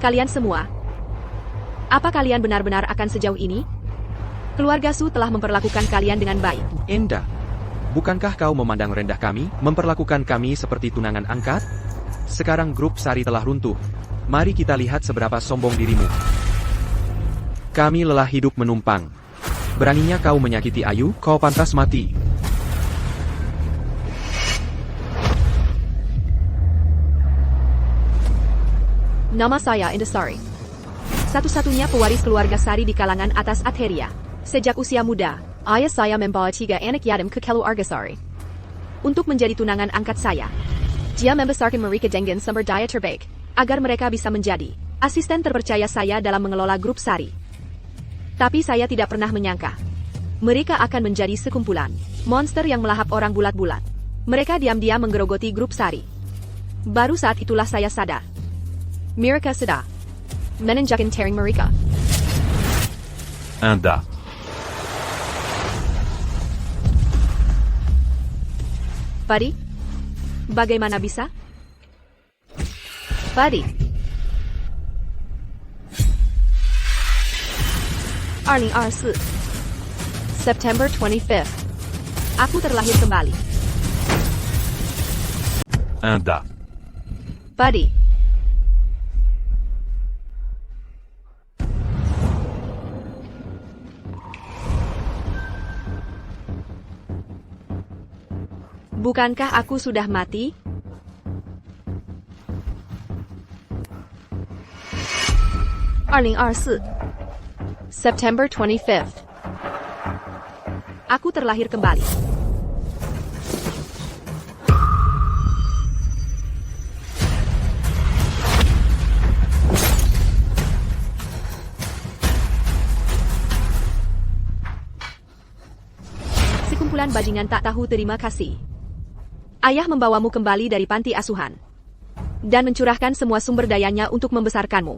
Kalian semua, apa kalian benar-benar akan sejauh ini? Keluarga Su telah memperlakukan kalian dengan baik. Enda, bukankah kau memandang rendah kami, memperlakukan kami seperti tunangan angkat? Sekarang grup Sari telah runtuh. Mari kita lihat seberapa sombong dirimu. Kami lelah hidup menumpang. Beraninya kau menyakiti Ayu, kau pantas mati. Nama saya Indasari. Satu-satunya pewaris keluarga Sari di kalangan atas Atheria. Sejak usia muda, ayah saya membawa 3 anak yatim ke keluarga Sari. Untuk menjadi tunangan angkat saya, dia membesarkan mereka dengan sumber daya terbaik, agar mereka bisa menjadi asisten terpercaya saya dalam mengelola grup Sari. Tapi saya tidak pernah menyangka mereka akan menjadi sekumpulan monster yang melahap orang bulat-bulat. Mereka diam-diam menggerogoti grup Sari. Baru saat itulah saya sadar, mereka sudah menanjakan taring mereka. Anda. Padi? Bagaimana bisa? Padi. Arling R4. September 25th. Aku terlahir kembali. Anda. Padi. Bukankah aku sudah mati? Arling R4. September 25th. Aku terlahir kembali. Sekumpulan bajingan tak tahu terima kasih. Ayah membawamu kembali dari panti asuhan dan mencurahkan semua sumber dayanya untuk membesarkanmu.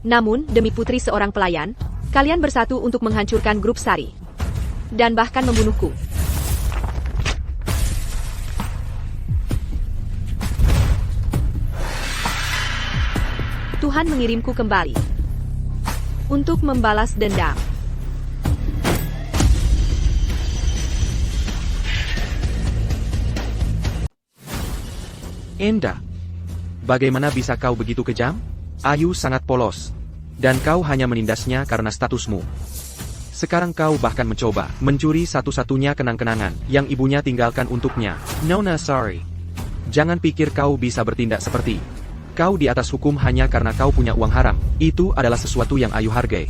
Namun, demi putri seorang pelayan, kalian bersatu untuk menghancurkan grup Sari dan bahkan membunuhku. Tuhan mengirimku kembali untuk membalas dendam. Enda, bagaimana bisa kau begitu kejam? Ayu sangat polos, dan kau hanya menindasnya karena statusmu. Sekarang kau bahkan mencoba mencuri satu-satunya kenang-kenangan yang ibunya tinggalkan untuknya. Nona, sorry. Jangan pikir kau bisa bertindak seperti kau di atas hukum hanya karena kau punya uang haram. Itu adalah sesuatu yang Ayu hargai.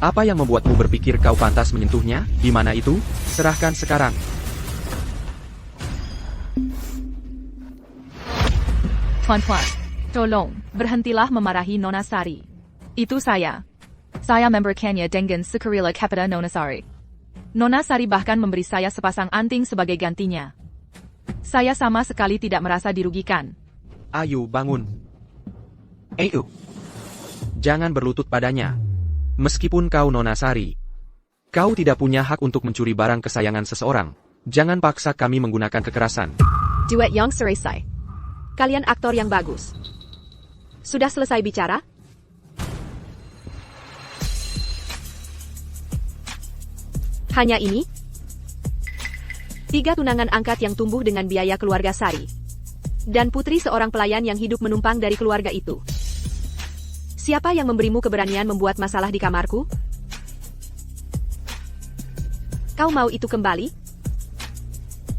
Apa yang membuatmu berpikir kau pantas menyentuhnya? Di mana itu? Serahkan sekarang. Tuan-tuan, tolong, berhentilah memarahi Nona Sari. Itu saya. Saya member Kenya dengan sukarela kepada Nona Sari. Nona Sari bahkan memberi saya sepasang anting sebagai gantinya. Saya sama sekali tidak merasa dirugikan. Ayu, bangun. Ayu. Jangan berlutut padanya. Meskipun kau Nona Sari, kau tidak punya hak untuk mencuri barang kesayangan seseorang. Jangan paksa kami menggunakan kekerasan. Duet yang selesai. Kalian aktor yang bagus. Sudah selesai bicara? Hanya ini? 3 tunangan angkat yang tumbuh dengan biaya keluarga Sari. Dan putri seorang pelayan yang hidup menumpang dari keluarga itu. Siapa yang memberimu keberanian membuat masalah di kamarku? Kau mau itu kembali?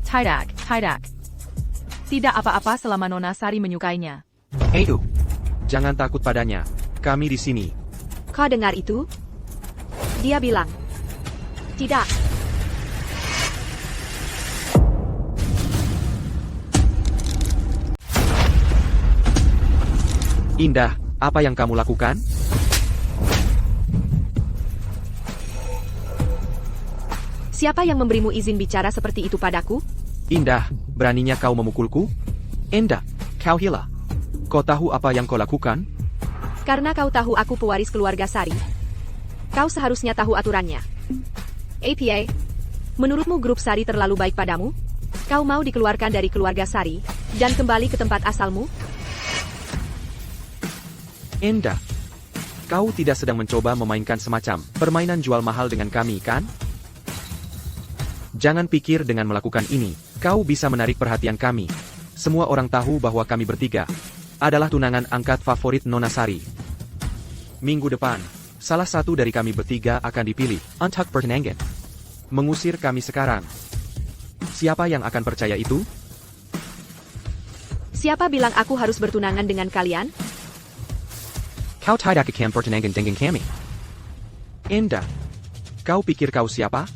Tidak. Tidak apa-apa selama Nona Sari menyukainya. Ayu, jangan takut padanya. Kami di sini. Kau dengar itu? Dia bilang, tidak. Indah, apa yang kamu lakukan? Siapa yang memberimu izin bicara seperti itu padaku? Indah, beraninya kau memukulku? Enda, kau hila. Kau tahu apa yang kau lakukan? Karena kau tahu aku pewaris keluarga Sari. Kau seharusnya tahu aturannya. APA, menurutmu grup Sari terlalu baik padamu? Kau mau dikeluarkan dari keluarga Sari dan kembali ke tempat asalmu? Enda, kau tidak sedang mencoba memainkan semacam permainan jual mahal dengan kami, kan? Jangan pikir dengan melakukan ini, kau bisa menarik perhatian kami. Semua orang tahu bahwa kami bertiga adalah tunangan angkat favorit Nona Sari. Minggu depan, salah satu dari kami bertiga akan dipilih untuk pertunangan. Mengusir kami sekarang. Siapa yang akan percaya itu? Siapa bilang aku harus bertunangan dengan kalian? Kau tidak akan pertunangan dengan kami. Enda, kau pikir kau siapa?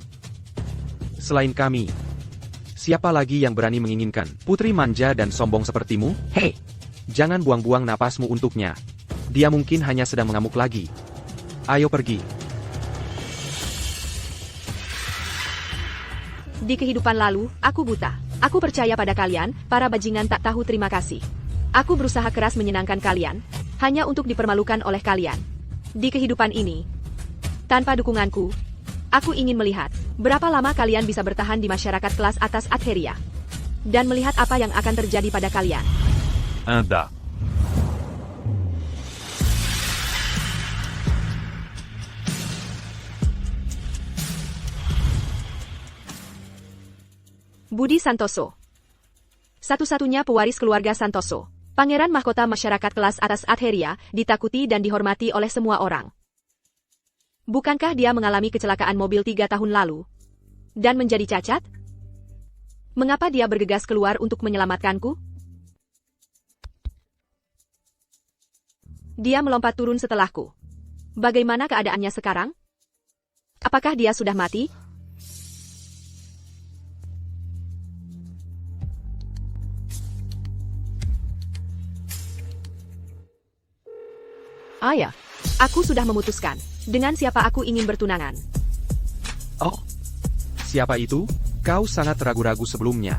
Selain kami, siapa lagi yang berani menginginkan putri manja dan sombong sepertimu? Hei, jangan buang-buang napasmu untuknya. Dia mungkin hanya sedang mengamuk lagi. Ayo pergi. Di kehidupan lalu, aku buta. Aku percaya pada kalian, para bajingan tak tahu terima kasih. Aku berusaha keras menyenangkan kalian, hanya untuk dipermalukan oleh kalian. Di kehidupan ini, tanpa dukunganku, aku ingin melihat berapa lama kalian bisa bertahan di masyarakat kelas atas Adheria. Dan melihat apa yang akan terjadi pada kalian. Anda. Budi Santoso. Satu-satunya pewaris keluarga Santoso. Pangeran mahkota masyarakat kelas atas Adheria, ditakuti dan dihormati oleh semua orang. Bukankah dia mengalami kecelakaan mobil 3 tahun lalu? Dan menjadi cacat? Mengapa dia bergegas keluar untuk menyelamatkanku? Dia melompat turun setelahku. Bagaimana keadaannya sekarang? Apakah dia sudah mati? Ayah, aku sudah memutuskan dengan siapa aku ingin bertunangan. Oh, siapa itu? Kau sangat ragu-ragu sebelumnya.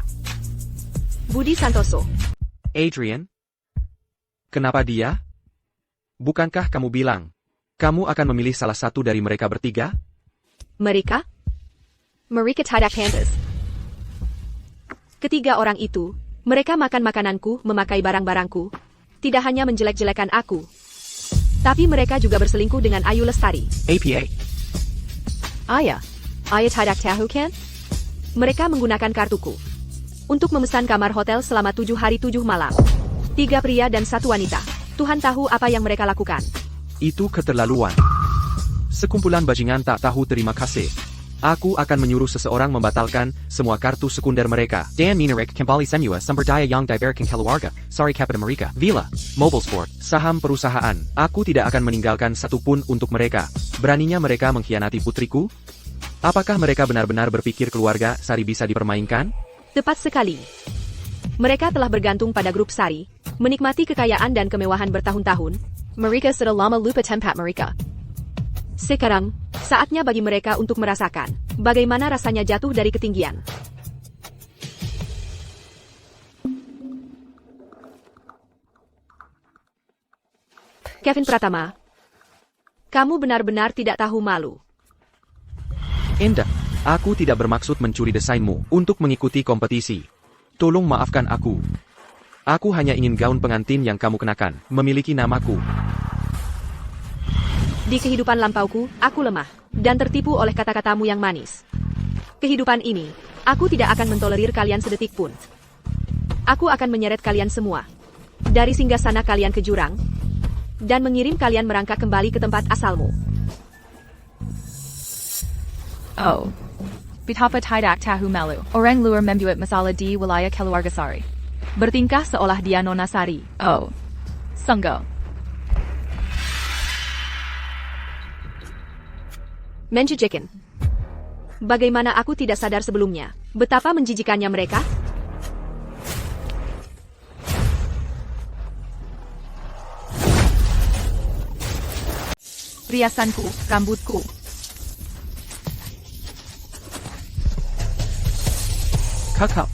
Budi Santoso. Adrian? Kenapa dia? Bukankah kamu bilang kamu akan memilih salah satu dari mereka bertiga? Mereka? Mereka tidak pantas. Ketiga orang itu, mereka makan makananku, memakai barang-barangku. Tidak hanya menjelek-jelekan aku, tapi mereka juga berselingkuh dengan Ayu Lestari. APA. Ayah tidak tahu kan? Mereka menggunakan kartuku untuk memesan kamar hotel selama 7 hari 7 malam. 3 pria dan 1 wanita. Tuhan tahu apa yang mereka lakukan. Itu keterlaluan. Sekumpulan bajingan tak tahu terima kasih. Aku akan menyuruh seseorang membatalkan semua kartu sekunder mereka. Dan Minarek kembali semua sumber daya yang diberikan keluarga. Sorry Captain America. Villa, Mobile Sport, saham perusahaan. Aku tidak akan meninggalkan satupun untuk mereka. Beraninya mereka mengkhianati putriku? Apakah mereka benar-benar berpikir keluarga Sari bisa dipermainkan? Tepat sekali. Mereka telah bergantung pada grup Sari, menikmati kekayaan dan kemewahan bertahun-tahun. Mereka sudah lama lupa tempat mereka. Sekarang, saatnya bagi mereka untuk merasakan bagaimana rasanya jatuh dari ketinggian. Kevin Pratama, kamu benar-benar tidak tahu malu. Enda, aku tidak bermaksud mencuri desainmu untuk mengikuti kompetisi. Tolong maafkan aku. Aku hanya ingin gaun pengantin yang kamu kenakan memiliki namaku. Di kehidupan lampauku, aku lemah dan tertipu oleh kata-katamu yang manis. Kehidupan ini, aku tidak akan mentolerir kalian sedetik pun. Aku akan menyeret kalian semua dari singgasana kalian ke jurang dan mengirim kalian merangkak kembali ke tempat asalmu. Oh. Betapa tidak tahu malu. Orang luar membuat masalah di wilayah keluarga Sari. Bertingkah seolah dia Nona Sari. Oh. Sungguh. Menjijikan. Bagaimana aku tidak sadar sebelumnya, betapa menjijikannya mereka? Riasanku, rambutku. Kakak.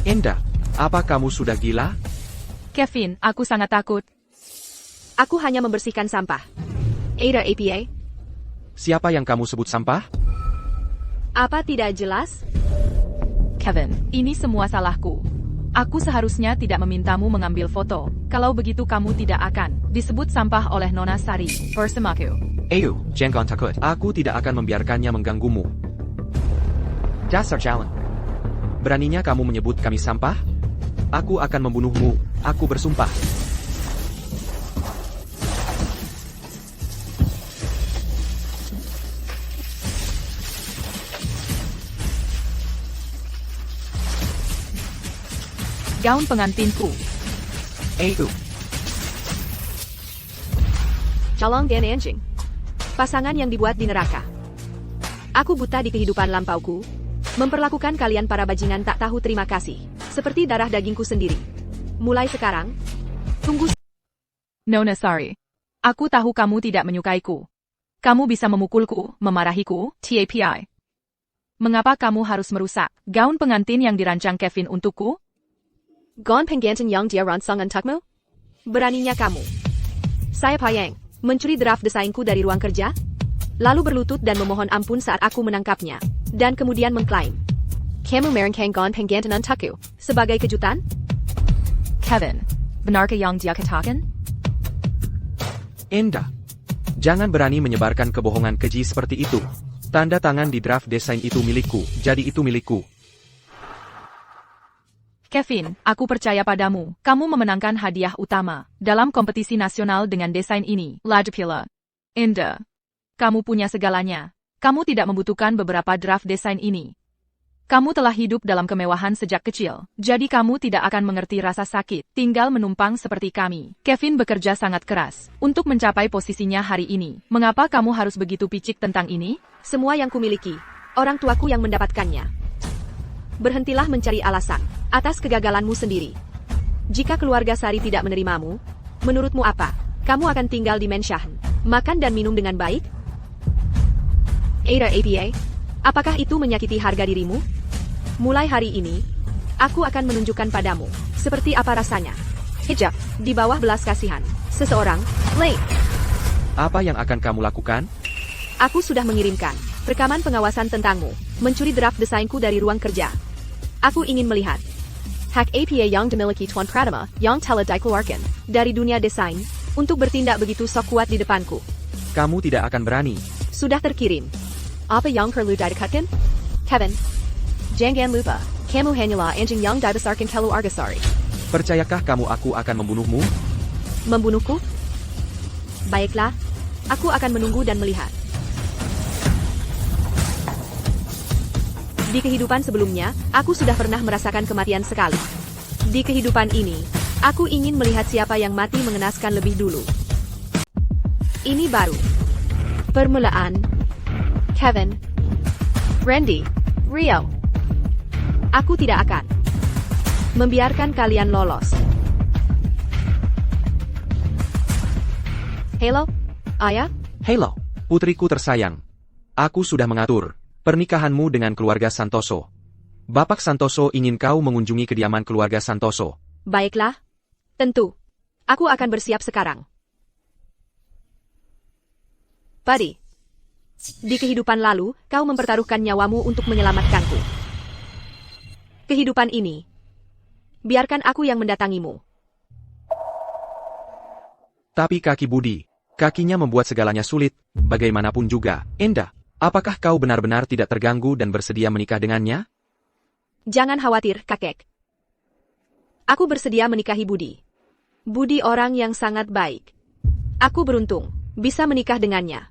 Enda, apa kamu sudah gila? Kevin, aku sangat takut. Aku hanya membersihkan sampah. Ada APA? Siapa yang kamu sebut sampah? Apa tidak jelas? Kevin, ini semua salahku. Aku seharusnya tidak memintamu mengambil foto. Kalau begitu kamu tidak akan disebut sampah oleh Nona Sari bersamaku. Ayo, jangan takut. Aku tidak akan membiarkannya mengganggumu. Dasar jalan. Beraninya kamu menyebut kami sampah? Aku akan membunuhmu. Aku bersumpah. Gaun pengantinku. Ayo. Calong dan anjing. Pasangan yang dibuat di neraka. Aku buta di kehidupan lampauku. Memperlakukan kalian para bajingan tak tahu terima kasih. Seperti darah dagingku sendiri. Mulai sekarang, tunggu. Nona Sari. Aku tahu kamu tidak menyukaiku. Kamu bisa memukulku, memarahiku, TAPI. Mengapa kamu harus merusak gaun pengantin yang dirancang Kevin untukku? Gaun penggantin yang dia rancang untukmu? Beraninya kamu. Saya Payang, mencuri draft desainku dari ruang kerja, lalu berlutut dan memohon ampun saat aku menangkapnya, dan kemudian mengklaim. Kamu merancang gaun penggantin untukku, sebagai kejutan? Kevin, benarkah yang dia katakan? Enda. Jangan berani menyebarkan kebohongan keji seperti itu. Tanda tangan di draft desain itu milikku, jadi itu milikku. Kevin, aku percaya padamu. Kamu memenangkan hadiah utama dalam kompetisi nasional dengan desain ini. Lajpila. Enda. Kamu punya segalanya. Kamu tidak membutuhkan beberapa draft desain ini. Kamu telah hidup dalam kemewahan sejak kecil, jadi kamu tidak akan mengerti rasa sakit, tinggal menumpang seperti kami. Kevin bekerja sangat keras untuk mencapai posisinya hari ini. Mengapa kamu harus begitu picik tentang ini? Semua yang kumiliki, orang tuaku yang mendapatkannya. Berhentilah mencari alasan atas kegagalanmu sendiri. Jika keluarga Sari tidak menerimamu, menurutmu apa? Kamu akan tinggal di Menshahen, makan dan minum dengan baik? Ada APA, apakah itu menyakiti harga dirimu? Mulai hari ini, aku akan menunjukkan padamu seperti apa rasanya. Hijab, di bawah belas kasihan. Seseorang, Lane. Apa yang akan kamu lakukan? Aku sudah mengirimkan rekaman pengawasan tentangmu, mencuri draft desainku dari ruang kerja. Aku ingin melihat hak APA yang dimiliki Tuan Pratama, yang telah dikeluarkan dari dunia desain, untuk bertindak begitu sok kuat di depanku. Kamu tidak akan berani. Sudah terkirim. Apa yang perlu didekatkan? Kevin, jangan lupa, kamu hanyalah anjing yang dibesarkan keluarga Sari. Percayakah kamu aku akan membunuhmu? Membunuhku? Baiklah, aku akan menunggu dan melihat. Di kehidupan sebelumnya, aku sudah pernah merasakan kematian sekali. Di kehidupan ini, aku ingin melihat siapa yang mati mengenaskan lebih dulu. Ini baru. Permulaan. Kevin. Randy. Rio. Aku tidak akan membiarkan kalian lolos. Halo, Ayah? Halo, putriku tersayang. Aku sudah mengatur pernikahanmu dengan keluarga Santoso. Bapak Santoso ingin kau mengunjungi kediaman keluarga Santoso. Baiklah. Tentu. Aku akan bersiap sekarang. Buddy. Di kehidupan lalu, kau mempertaruhkan nyawamu untuk menyelamatkanku. Kehidupan ini, biarkan aku yang mendatangimu. Tapi kaki Budi, kakinya membuat segalanya sulit, bagaimanapun juga. Enda, apakah kau benar-benar tidak terganggu dan bersedia menikah dengannya? Jangan khawatir, kakek. Aku bersedia menikahi Budi. Budi orang yang sangat baik. Aku beruntung bisa menikah dengannya.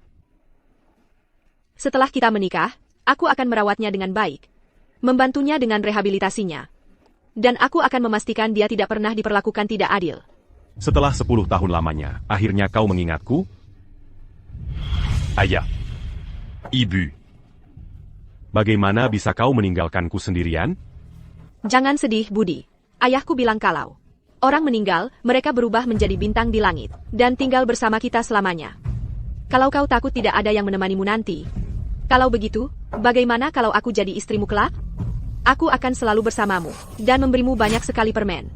Setelah kita menikah, aku akan merawatnya dengan baik, membantunya dengan rehabilitasinya, dan aku akan memastikan dia tidak pernah diperlakukan tidak adil. Setelah 10 tahun lamanya, akhirnya kau mengingatku? Ayah. Ibu. Bagaimana bisa kau meninggalkanku sendirian? Jangan sedih, Budi. Ayahku bilang kalau orang meninggal, mereka berubah menjadi bintang di langit, dan tinggal bersama kita selamanya. Kalau kau takut tidak ada yang menemanimu nanti, kalau begitu, bagaimana kalau aku jadi istrimu kelak? Aku akan selalu bersamamu, dan memberimu banyak sekali permen.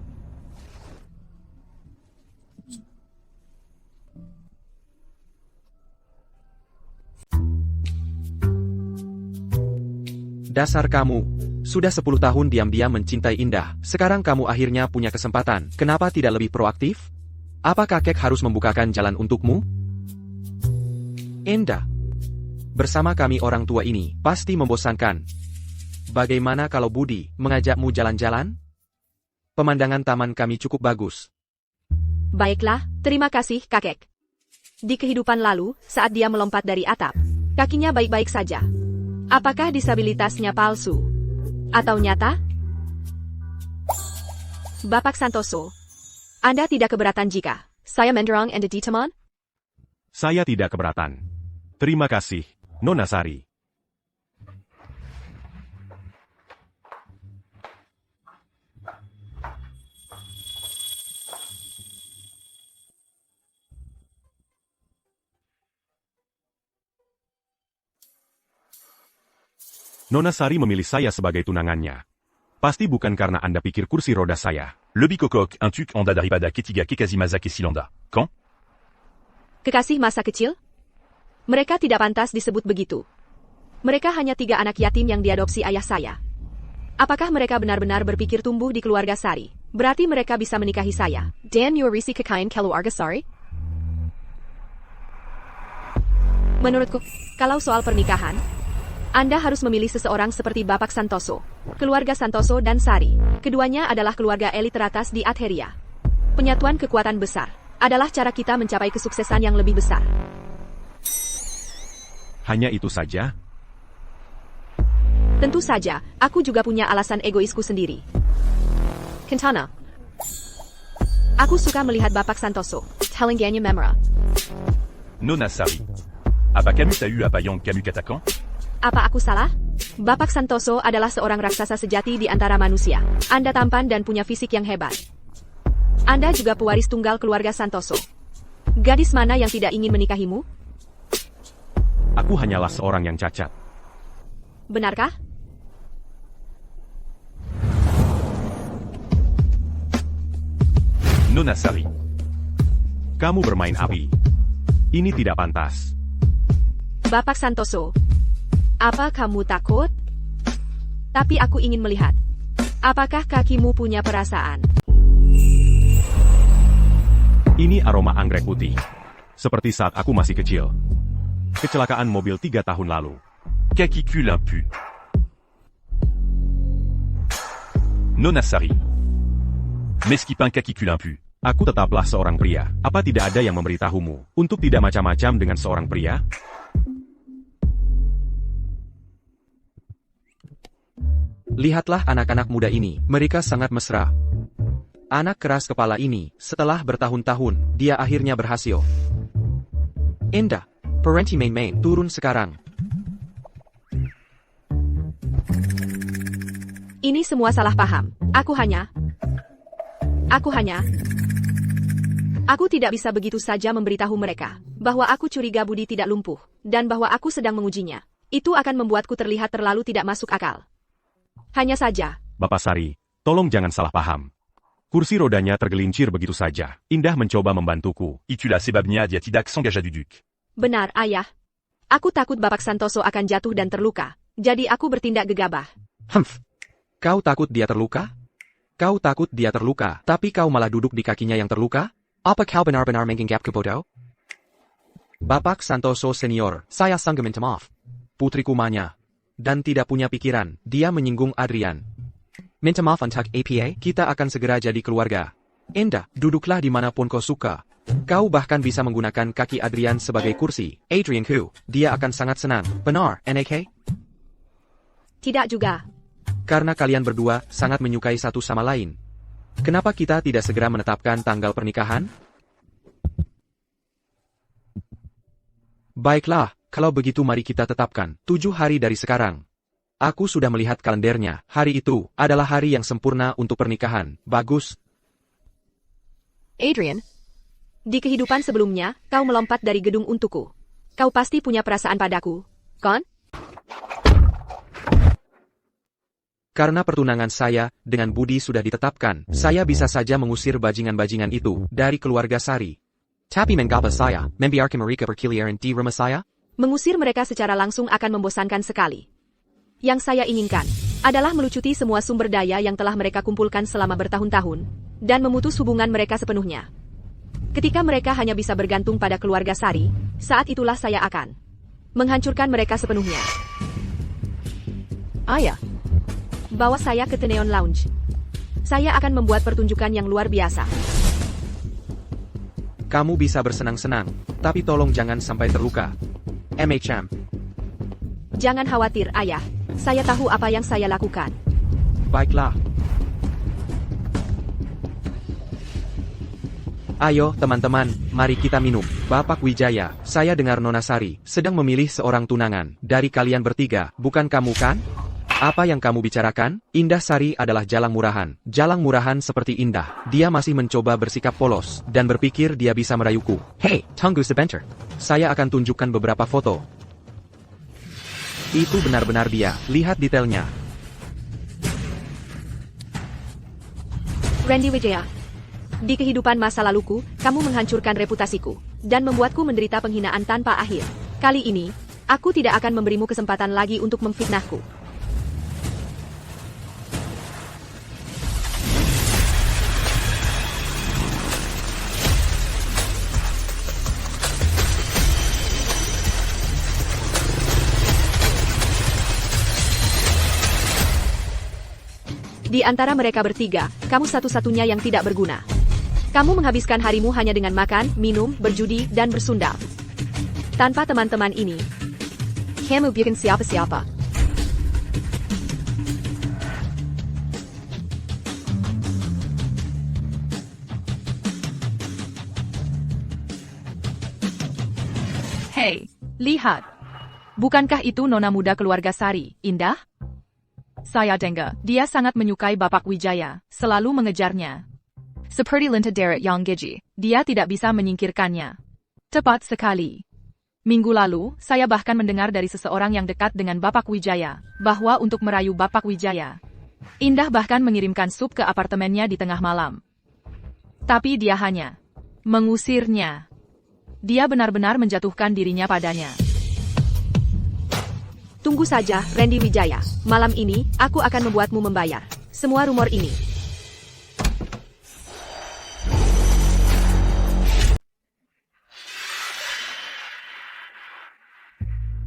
Dasar kamu. Sudah 10 tahun diam-diam mencintai Indah, sekarang kamu akhirnya punya kesempatan, kenapa tidak lebih proaktif? Apa kakek harus membukakan jalan untukmu? Indah, bersama kami orang tua ini, pasti membosankan. Bagaimana kalau Budi mengajakmu jalan-jalan? Pemandangan taman kami cukup bagus. Baiklah, terima kasih kakek. Di kehidupan lalu, saat dia melompat dari atap, kakinya baik-baik saja. Apakah disabilitasnya palsu? Atau nyata? Bapak Santoso, Anda tidak keberatan jika saya mendorong Anda di taman? Saya tidak keberatan. Terima kasih, Nona Sari. Nona Sari memilih saya sebagai tunangannya. Pasti bukan karena Anda pikir kursi roda saya. Le bicocok, un tuk anda daripada ketiga kekazimaza kesilanda. Quand? Kekasih masa kecil? Mereka tidak pantas disebut begitu. Mereka hanya 3 anak yatim yang diadopsi ayah saya. Apakah mereka benar-benar berpikir tumbuh di keluarga Sari? Berarti mereka bisa menikahi saya. Dan Yorisi kekain keluarga Sari? Menurutku, kalau soal pernikahan, Anda harus memilih seseorang seperti Bapak Santoso. Keluarga Santoso dan Sari, keduanya adalah keluarga elit teratas di Atheria. Penyatuan kekuatan besar adalah cara kita mencapai kesuksesan yang lebih besar. Hanya itu saja? Tentu saja, aku juga punya alasan egoisku sendiri. Kentana. Aku suka melihat Bapak Santoso, Telengganya Memra. Nona Sari. Apa Camus a eu à Bayang Camus Katakan? Apa aku salah? Bapak Santoso adalah seorang raksasa sejati di antara manusia. Anda tampan dan punya fisik yang hebat. Anda juga pewaris tunggal keluarga Santoso. Gadis mana yang tidak ingin menikahimu? Aku hanyalah seorang yang cacat. Benarkah? Nona Sari. Kamu bermain api. Ini tidak pantas. Bapak Santoso, apa kamu takut? Tapi aku ingin melihat. Apakah kakimu punya perasaan? Ini aroma anggrek putih. Seperti saat aku masih kecil. Kecelakaan mobil 3 tahun lalu. Kakicule impu. Nona Sari. Mesquipin kakicule impu. Aku tetaplah seorang pria. Apa tidak ada yang memberitahumu untuk tidak macam-macam dengan seorang pria? Lihatlah anak-anak muda ini, mereka sangat mesra. Anak keras kepala ini, setelah bertahun-tahun, dia akhirnya berhasil. Indah, Parenti main-main, turun sekarang. Ini semua salah paham. Aku tidak bisa begitu saja memberitahu mereka bahwa aku curiga Budi tidak lumpuh, dan bahwa aku sedang mengujinya. Itu akan membuatku terlihat terlalu tidak masuk akal. Hanya saja. Bapak Sari, tolong jangan salah paham. Kursi rodanya tergelincir begitu saja. Indah mencoba membantuku. Itula sebabnya dia tidak s'engagea du duc. Benar, ayah. Aku takut Bapak Santoso akan jatuh dan terluka. Jadi aku bertindak gegabah. Kau takut dia terluka? Kau takut dia terluka, tapi kau malah duduk di kakinya yang terluka? Apa kau benar-benar menganggap kebodoh? Bapak Santoso senior, saya sanggup minta maaf. Putriku Manya. Dan tidak punya pikiran, dia menyinggung Adrian. Minta maaf untuk APA, kita akan segera jadi keluarga. Indah, duduklah dimanapun kau suka. Kau bahkan bisa menggunakan kaki Adrian sebagai kursi. Adrianku, dia akan sangat senang. Benar, NAK? Tidak juga. Karena kalian berdua sangat menyukai satu sama lain. Kenapa kita tidak segera menetapkan tanggal pernikahan? Baiklah, kalau begitu mari kita tetapkan 7 hari dari sekarang. Aku sudah melihat kalendernya, hari itu adalah hari yang sempurna untuk pernikahan. Bagus. Adrian, di kehidupan sebelumnya, kau melompat dari gedung untukku. Kau pasti punya perasaan padaku, kan? Karena pertunangan saya dengan Budi sudah ditetapkan, saya bisa saja mengusir bajingan-bajingan itu dari keluarga Sari. Tapi mengapa saya membiarkan mereka berkeliaran di rumah saya? Mengusir mereka secara langsung akan membosankan sekali. Yang saya inginkan adalah melucuti semua sumber daya yang telah mereka kumpulkan selama bertahun-tahun, dan memutus hubungan mereka sepenuhnya. Ketika mereka hanya bisa bergantung pada keluarga Sari, saat itulah saya akan menghancurkan mereka sepenuhnya. Ayah, bawa saya ke Teneon Lounge. Saya akan membuat pertunjukan yang luar biasa. Kamu bisa bersenang-senang, tapi tolong jangan sampai terluka. MHM. Jangan khawatir, Ayah. Saya tahu apa yang saya lakukan. Baiklah. Ayo, teman-teman, mari kita minum. Bapak Wijaya, saya dengar Nona Sari sedang memilih seorang tunangan dari kalian bertiga, bukan kamu kan? Apa yang kamu bicarakan? Indah Sari adalah jalang murahan. Jalang murahan seperti Indah. Dia masih mencoba bersikap polos dan berpikir dia bisa merayuku. Hey, tunggu sebentar. Saya akan tunjukkan beberapa foto. Itu benar-benar dia. Lihat detailnya. Randy Wijaya. Di kehidupan masa laluku, kamu menghancurkan reputasiku, dan membuatku menderita penghinaan tanpa akhir. Kali ini, aku tidak akan memberimu kesempatan lagi untuk memfitnahku. Di antara mereka bertiga, kamu satu-satunya yang tidak berguna. Kamu menghabiskan harimu hanya dengan makan, minum, berjudi, dan bersundal. Tanpa teman-teman ini, kamu bukan siapa-siapa. Hei, lihat. Bukankah itu nona muda keluarga Sari, Indah? Saya dengar, dia sangat menyukai Bapak Wijaya, selalu mengejarnya. Seperti Linta Deret yang Gigi, dia tidak bisa menyingkirkannya. Tepat sekali. Minggu lalu, saya bahkan mendengar dari seseorang yang dekat dengan Bapak Wijaya, bahwa untuk merayu Bapak Wijaya, Indah bahkan mengirimkan sup ke apartemennya di tengah malam. Tapi dia hanya mengusirnya. Dia benar-benar menjatuhkan dirinya padanya. Tunggu saja, Randy Wijaya. Malam ini, aku akan membuatmu membayar semua rumor ini.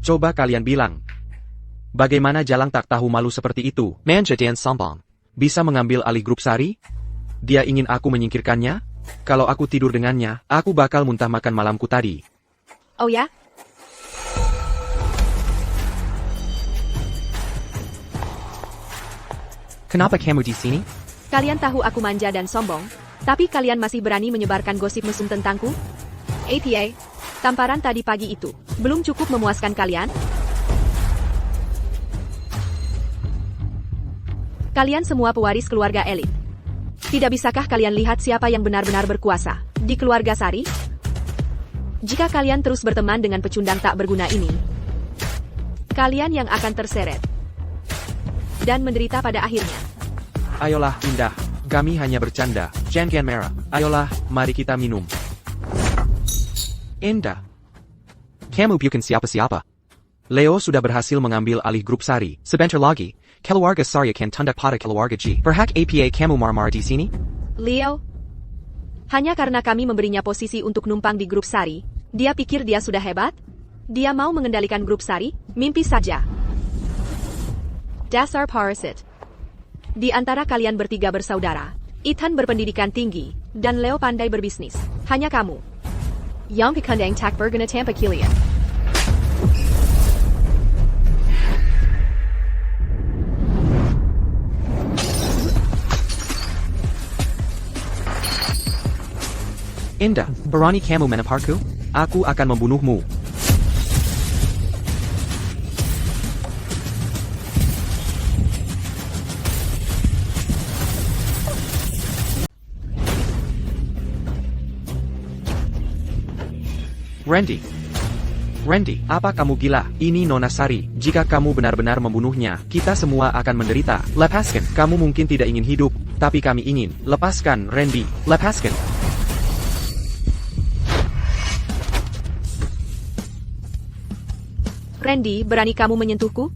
Coba kalian bilang. Bagaimana Jalang tak tahu malu seperti itu? Manja dan Sombong. Bisa mengambil alih grup Sari? Dia ingin aku menyingkirkannya? Kalau aku tidur dengannya, aku bakal muntah makan malamku tadi. Oh ya? Kenapa kamu di sini? Kalian tahu aku manja dan sombong, tapi kalian masih berani menyebarkan gosip mesum tentangku? APA, tamparan tadi pagi itu belum cukup memuaskan kalian? Kalian semua pewaris keluarga elit. Tidak bisakah kalian lihat siapa yang benar-benar berkuasa di keluarga Sari? Jika kalian terus berteman dengan pecundang tak berguna ini, kalian yang akan terseret dan menderita pada akhirnya. Ayolah, Indah. Kami hanya bercanda. Jangan merah. Ayolah, mari kita minum. Indah. Kamu bukan siapa-siapa. Leo sudah berhasil mengambil alih grup Sari. Sebentar lagi, keluarga Sari akan tundak pada keluarga G. Berhak APA kamu marah-marah di sini? Leo, hanya karena kami memberinya posisi untuk numpang di grup Sari, dia pikir dia sudah hebat? Dia mau mengendalikan grup Sari? Mimpi saja. Dasar parasit. Di antara kalian bertiga bersaudara, Ethan berpendidikan tinggi, dan Leo pandai berbisnis. Hanya kamu yang kekandang tak berguna tanpa kalian. Indah, berani kamu menaparku? Aku akan membunuhmu. Randy, apa kamu gila? Ini Nona Sari. Jika kamu benar-benar membunuhnya, kita semua akan menderita. Lepaskan. Kamu mungkin tidak ingin hidup, tapi kami ingin. Lepaskan, Randy. Lepaskan. Randy, berani kamu menyentuhku?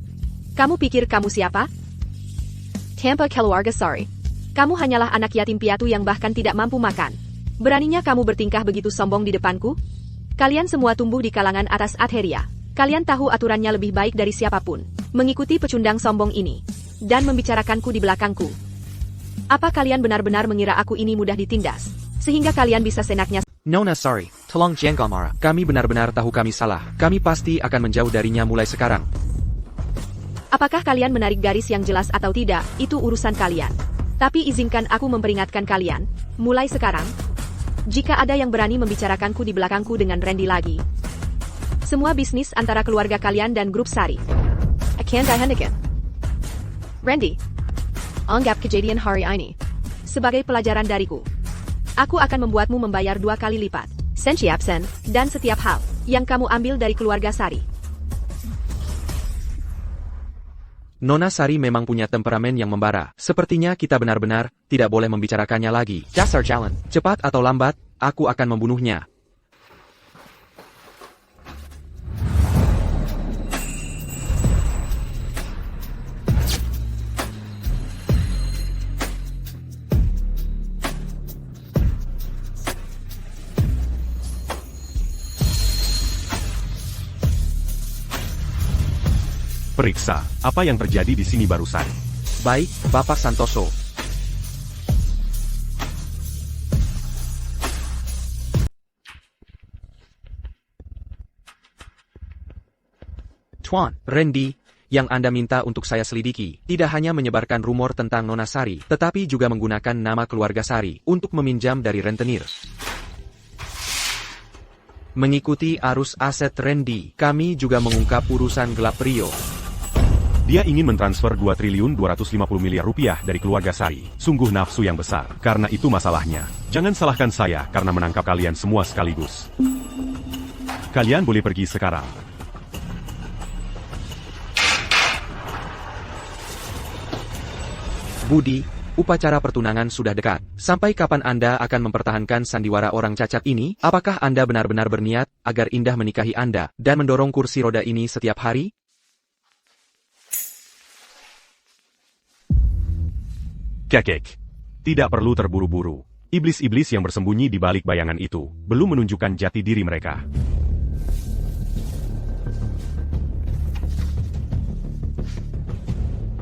Kamu pikir kamu siapa? Tanpa keluarga Sari. Kamu hanyalah anak yatim piatu yang bahkan tidak mampu makan. Beraninya kamu bertingkah begitu sombong di depanku? Kalian semua tumbuh di kalangan atas Adheria. Kalian tahu aturannya lebih baik dari siapapun. Mengikuti pecundang sombong ini. Dan membicarakanku di belakangku. Apa kalian benar-benar mengira aku ini mudah ditindas? Sehingga kalian bisa senaknya. Nona sorry, tolong jangan marah. Kami benar-benar tahu kami salah. Kami pasti akan menjauh darinya mulai sekarang. Apakah kalian menarik garis yang jelas atau tidak, itu urusan kalian. Tapi izinkan aku memperingatkan kalian, mulai sekarang, jika ada yang berani membicarakanku di belakangku dengan Randy lagi, semua bisnis antara keluarga kalian dan grup Sari akan dihentikan. Randy, anggap kejadian hari ini sebagai pelajaran dariku. Aku akan membuatmu membayar 2 kali lipat, sensi absen, dan setiap hal yang kamu ambil dari keluarga Sari. Nona Sari memang punya temperamen yang membara. Sepertinya kita benar-benar tidak boleh membicarakannya lagi. Dasar jalan. Cepat atau lambat, aku akan membunuhnya. Periksa, apa yang terjadi di sini barusan. Baik, Bapak Santoso. Tuan, Randy, yang Anda minta untuk saya selidiki, tidak hanya menyebarkan rumor tentang Nona Sari, tetapi juga menggunakan nama keluarga Sari untuk meminjam dari rentenir. Mengikuti arus aset Randy, kami juga mengungkap urusan gelap Rio. Dia ingin mentransfer 2 triliun 250 miliar rupiah dari keluarga Sari. Sungguh nafsu yang besar. Karena itu masalahnya. Jangan salahkan saya karena menangkap kalian semua sekaligus. Kalian boleh pergi sekarang. Budi, upacara pertunangan sudah dekat. Sampai kapan Anda akan mempertahankan sandiwara orang cacat ini? Apakah Anda benar-benar berniat agar Indah menikahi Anda dan mendorong kursi roda ini setiap hari? Kekek. Tidak perlu terburu-buru. Iblis-iblis yang bersembunyi di balik bayangan itu belum menunjukkan jati diri mereka.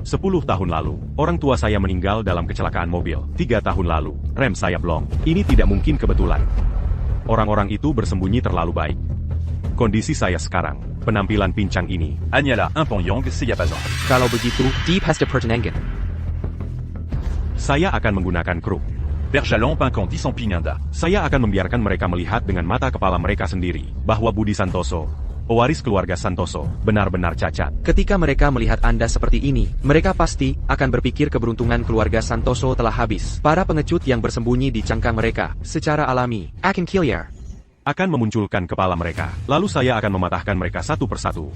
Sepuluh tahun lalu, orang tua saya meninggal dalam kecelakaan mobil. 3 tahun lalu, rem saya blong. Ini tidak mungkin kebetulan. Orang-orang itu bersembunyi terlalu baik. Kondisi saya sekarang, penampilan pincang ini. Agnala, un Pyongyang, Seyapazan. Kalau begitu, Deep has to pertenangan. Saya akan menggunakan kruk. Perjalon, Pincon, Tisampinanda. Saya akan membiarkan mereka melihat dengan mata kepala mereka sendiri bahwa Budi Santoso, pewaris keluarga Santoso, benar-benar cacat. Ketika mereka melihat Anda seperti ini, mereka pasti akan berpikir keberuntungan keluarga Santoso telah habis. Para pengecut yang bersembunyi di cangkang mereka, secara alami, akan killer. Akan memunculkan kepala mereka, lalu saya akan mematahkan mereka satu persatu.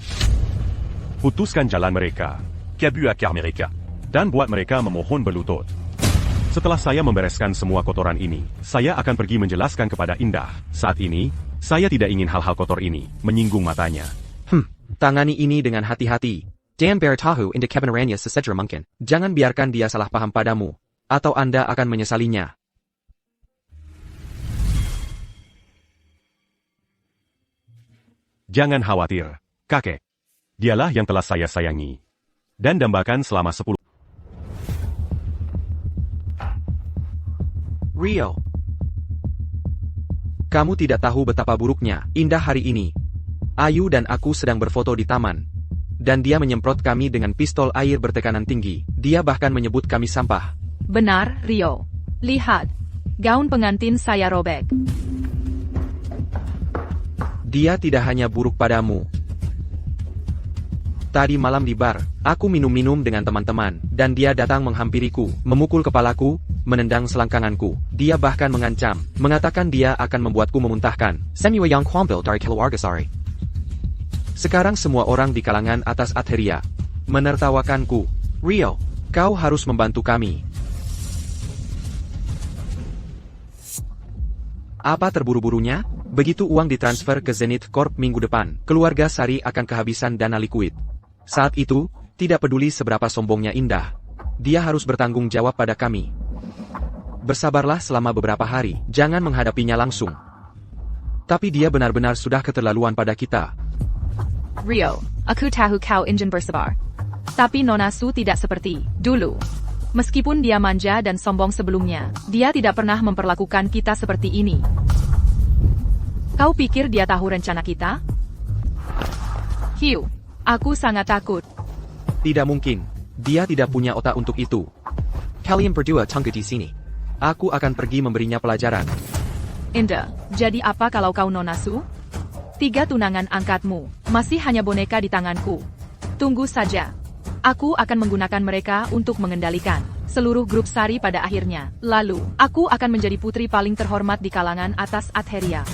Putuskan jalan mereka. Kabu Akar Mereka. Dan buat mereka memohon berlutut. Setelah saya membereskan semua kotoran ini, saya akan pergi menjelaskan kepada Indah. Saat ini, saya tidak ingin hal-hal kotor ini menyinggung matanya. Tangani ini dengan hati-hati. Jangan bertahu inda kebenarannya sesegera mungkin. Jangan biarkan dia salah paham padamu, atau Anda akan menyesalinya. Jangan khawatir, kakek. Dialah yang telah saya sayangi. Dan dambakan selama 10. Rio. Kamu tidak tahu betapa buruknya Indah hari ini. Ayu dan aku sedang berfoto di taman. Dan dia menyemprot kami dengan pistol air bertekanan tinggi. Dia bahkan menyebut kami sampah. Benar, Rio. Lihat. Gaun pengantin saya robek. Dia tidak hanya buruk padamu. Tadi malam di bar, aku minum-minum dengan teman-teman, dan dia datang menghampiriku, memukul kepalaku, menendang selangkanganku. Dia bahkan mengancam, mengatakan dia akan membuatku memuntahkan. Semua yang kuambil dari keluarga Sari. Sekarang semua orang di kalangan atas Adheria menertawakanku. Rio, kau harus membantu kami. Apa terburu-burunya? Begitu uang ditransfer ke Zenith Corp minggu depan, keluarga Sari akan kehabisan dana likuid. Saat itu, tidak peduli seberapa sombongnya Indah, dia harus bertanggung jawab pada kami. Bersabarlah selama beberapa hari, jangan menghadapinya langsung. Tapi dia benar-benar sudah keterlaluan pada kita. Rio, aku tahu kau ingin bersabar. Tapi Nona Su tidak seperti dulu. Meskipun dia manja dan sombong sebelumnya, dia tidak pernah memperlakukan kita seperti ini. Kau pikir dia tahu rencana kita? Hiu, aku sangat takut. Tidak mungkin. Dia tidak punya otak untuk itu. Kalian berdua tunggu di sini. Aku akan pergi memberinya pelajaran. Indah, jadi apa kalau kau Nona Su? 3 tunangan angkatmu, masih hanya boneka di tanganku. Tunggu saja. Aku akan menggunakan mereka untuk mengendalikan seluruh grup Sari pada akhirnya. Lalu, aku akan menjadi putri paling terhormat di kalangan atas Atheria.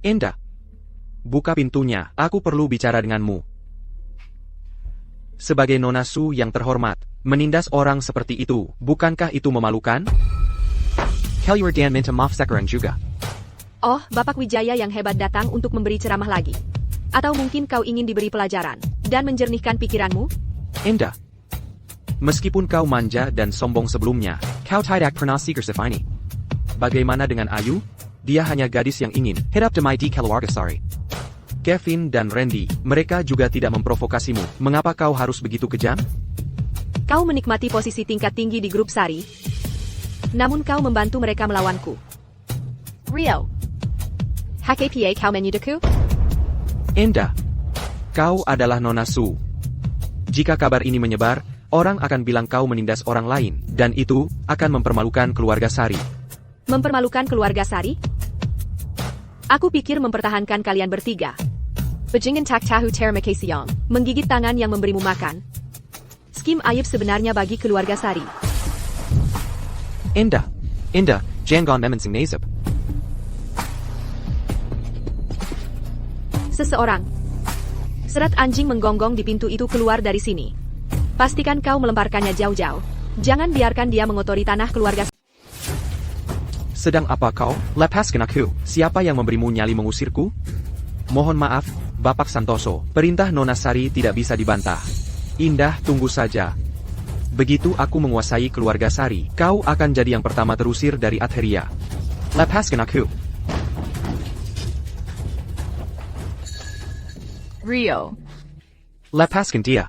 Enda, buka pintunya, aku perlu bicara denganmu. Sebagai Nona Su yang terhormat, menindas orang seperti itu, bukankah itu memalukan? Dan minta maaf sekarang juga. Oh, Bapak Wijaya yang hebat datang untuk memberi ceramah lagi. Atau mungkin kau ingin diberi pelajaran, dan menjernihkan pikiranmu? Enda, meskipun kau manja dan sombong sebelumnya, kau tidak pernah ini. Bagaimana dengan Ayu? Dia hanya gadis yang ingin hidup damai di keluarga Sari. Kevin dan Randy, mereka juga tidak memprovokasimu. Mengapa kau harus begitu kejam? Kau menikmati posisi tingkat tinggi di grup Sari, namun kau membantu mereka melawanku. Rio, HKPA kau menyudaku? Enda, kau adalah Nona Su. Jika kabar ini menyebar, orang akan bilang kau menindas orang lain, dan itu akan mempermalukan keluarga Sari. Mempermalukan keluarga Sari? Aku pikir mempertahankan kalian bertiga. Bajingan tak tahu terima kasih, menggigit tangan yang memberimu makan. Skim aib sebenarnya bagi keluarga Sari. Enda, jangan memensing nasib. Seseorang. Serat anjing menggonggong di pintu itu keluar dari sini. Pastikan kau melemparkannya jauh-jauh. Jangan biarkan dia mengotori tanah keluarga. Sedang apa kau? Lepaskan aku. Siapa yang memberimu nyali mengusirku? Mohon maaf, Bapak Santoso. Perintah Nona Sari tidak bisa dibantah. Indah, tunggu saja. Begitu aku menguasai keluarga Sari, kau akan jadi yang pertama terusir dari Atheria. Lepaskan aku. Rio, Lepaskan dia.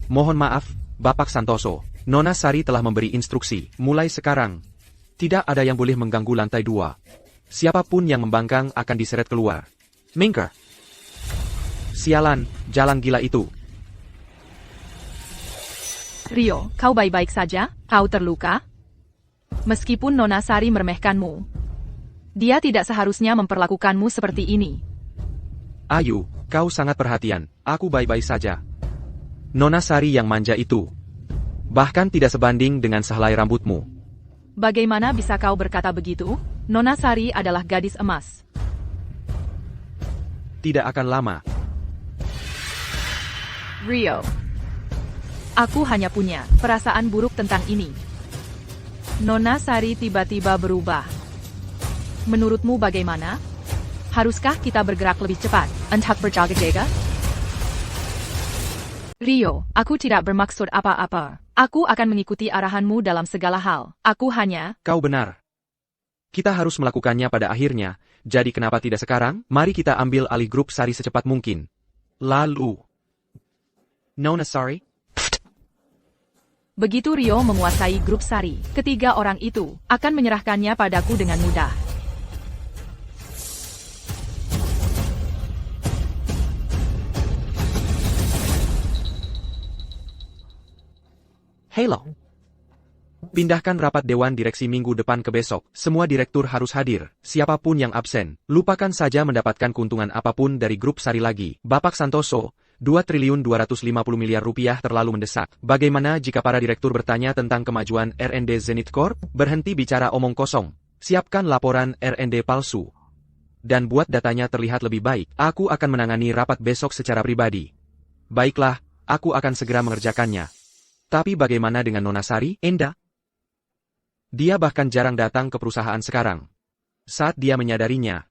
Mohon maaf, Bapak Santoso. Nona Sari telah memberi instruksi. Mulai sekarang, tidak ada yang boleh mengganggu lantai 2. Siapapun yang membangkang akan diseret keluar. Mingker. Sialan, jalan gila itu. Rio, kau baik-baik saja? Kau terluka? Meskipun Nona Sari meremehkanmu, dia tidak seharusnya memperlakukanmu seperti ini. Ayu, kau sangat perhatian. Aku baik-baik saja. Nona Sari yang manja itu bahkan tidak sebanding dengan sehelai rambutmu. Bagaimana bisa kau berkata begitu? Nona Sari adalah gadis emas. Tidak akan lama. Rio, aku hanya punya perasaan buruk tentang ini. Nona Sari tiba-tiba berubah. Menurutmu bagaimana? Haruskah kita bergerak lebih cepat untuk berjaga-jaga? Rio, aku tidak bermaksud apa-apa. Aku akan mengikuti arahanmu dalam segala hal. Aku hanya... Kau benar. Kita harus melakukannya pada akhirnya, jadi kenapa tidak sekarang? Mari kita ambil alih grup Sari secepat mungkin. Lalu... Nona Sari? Begitu Rio menguasai grup Sari, ketiga orang itu akan menyerahkannya padaku dengan mudah. Halo. Pindahkan rapat Dewan Direksi minggu depan ke besok. Semua direktur harus hadir. Siapapun yang absen, lupakan saja mendapatkan keuntungan apapun dari grup Sari lagi. Bapak Santoso, 2.250 miliar rupiah terlalu mendesak. Bagaimana jika para direktur bertanya tentang kemajuan R&D Zenith Corp? Berhenti bicara omong kosong. Siapkan laporan R&D palsu. Dan buat datanya terlihat lebih baik. Aku akan menangani rapat besok secara pribadi. Baiklah, aku akan segera mengerjakannya. Tapi bagaimana dengan Nona Sari, Enda? Dia bahkan jarang datang ke perusahaan sekarang. Saat dia menyadarinya,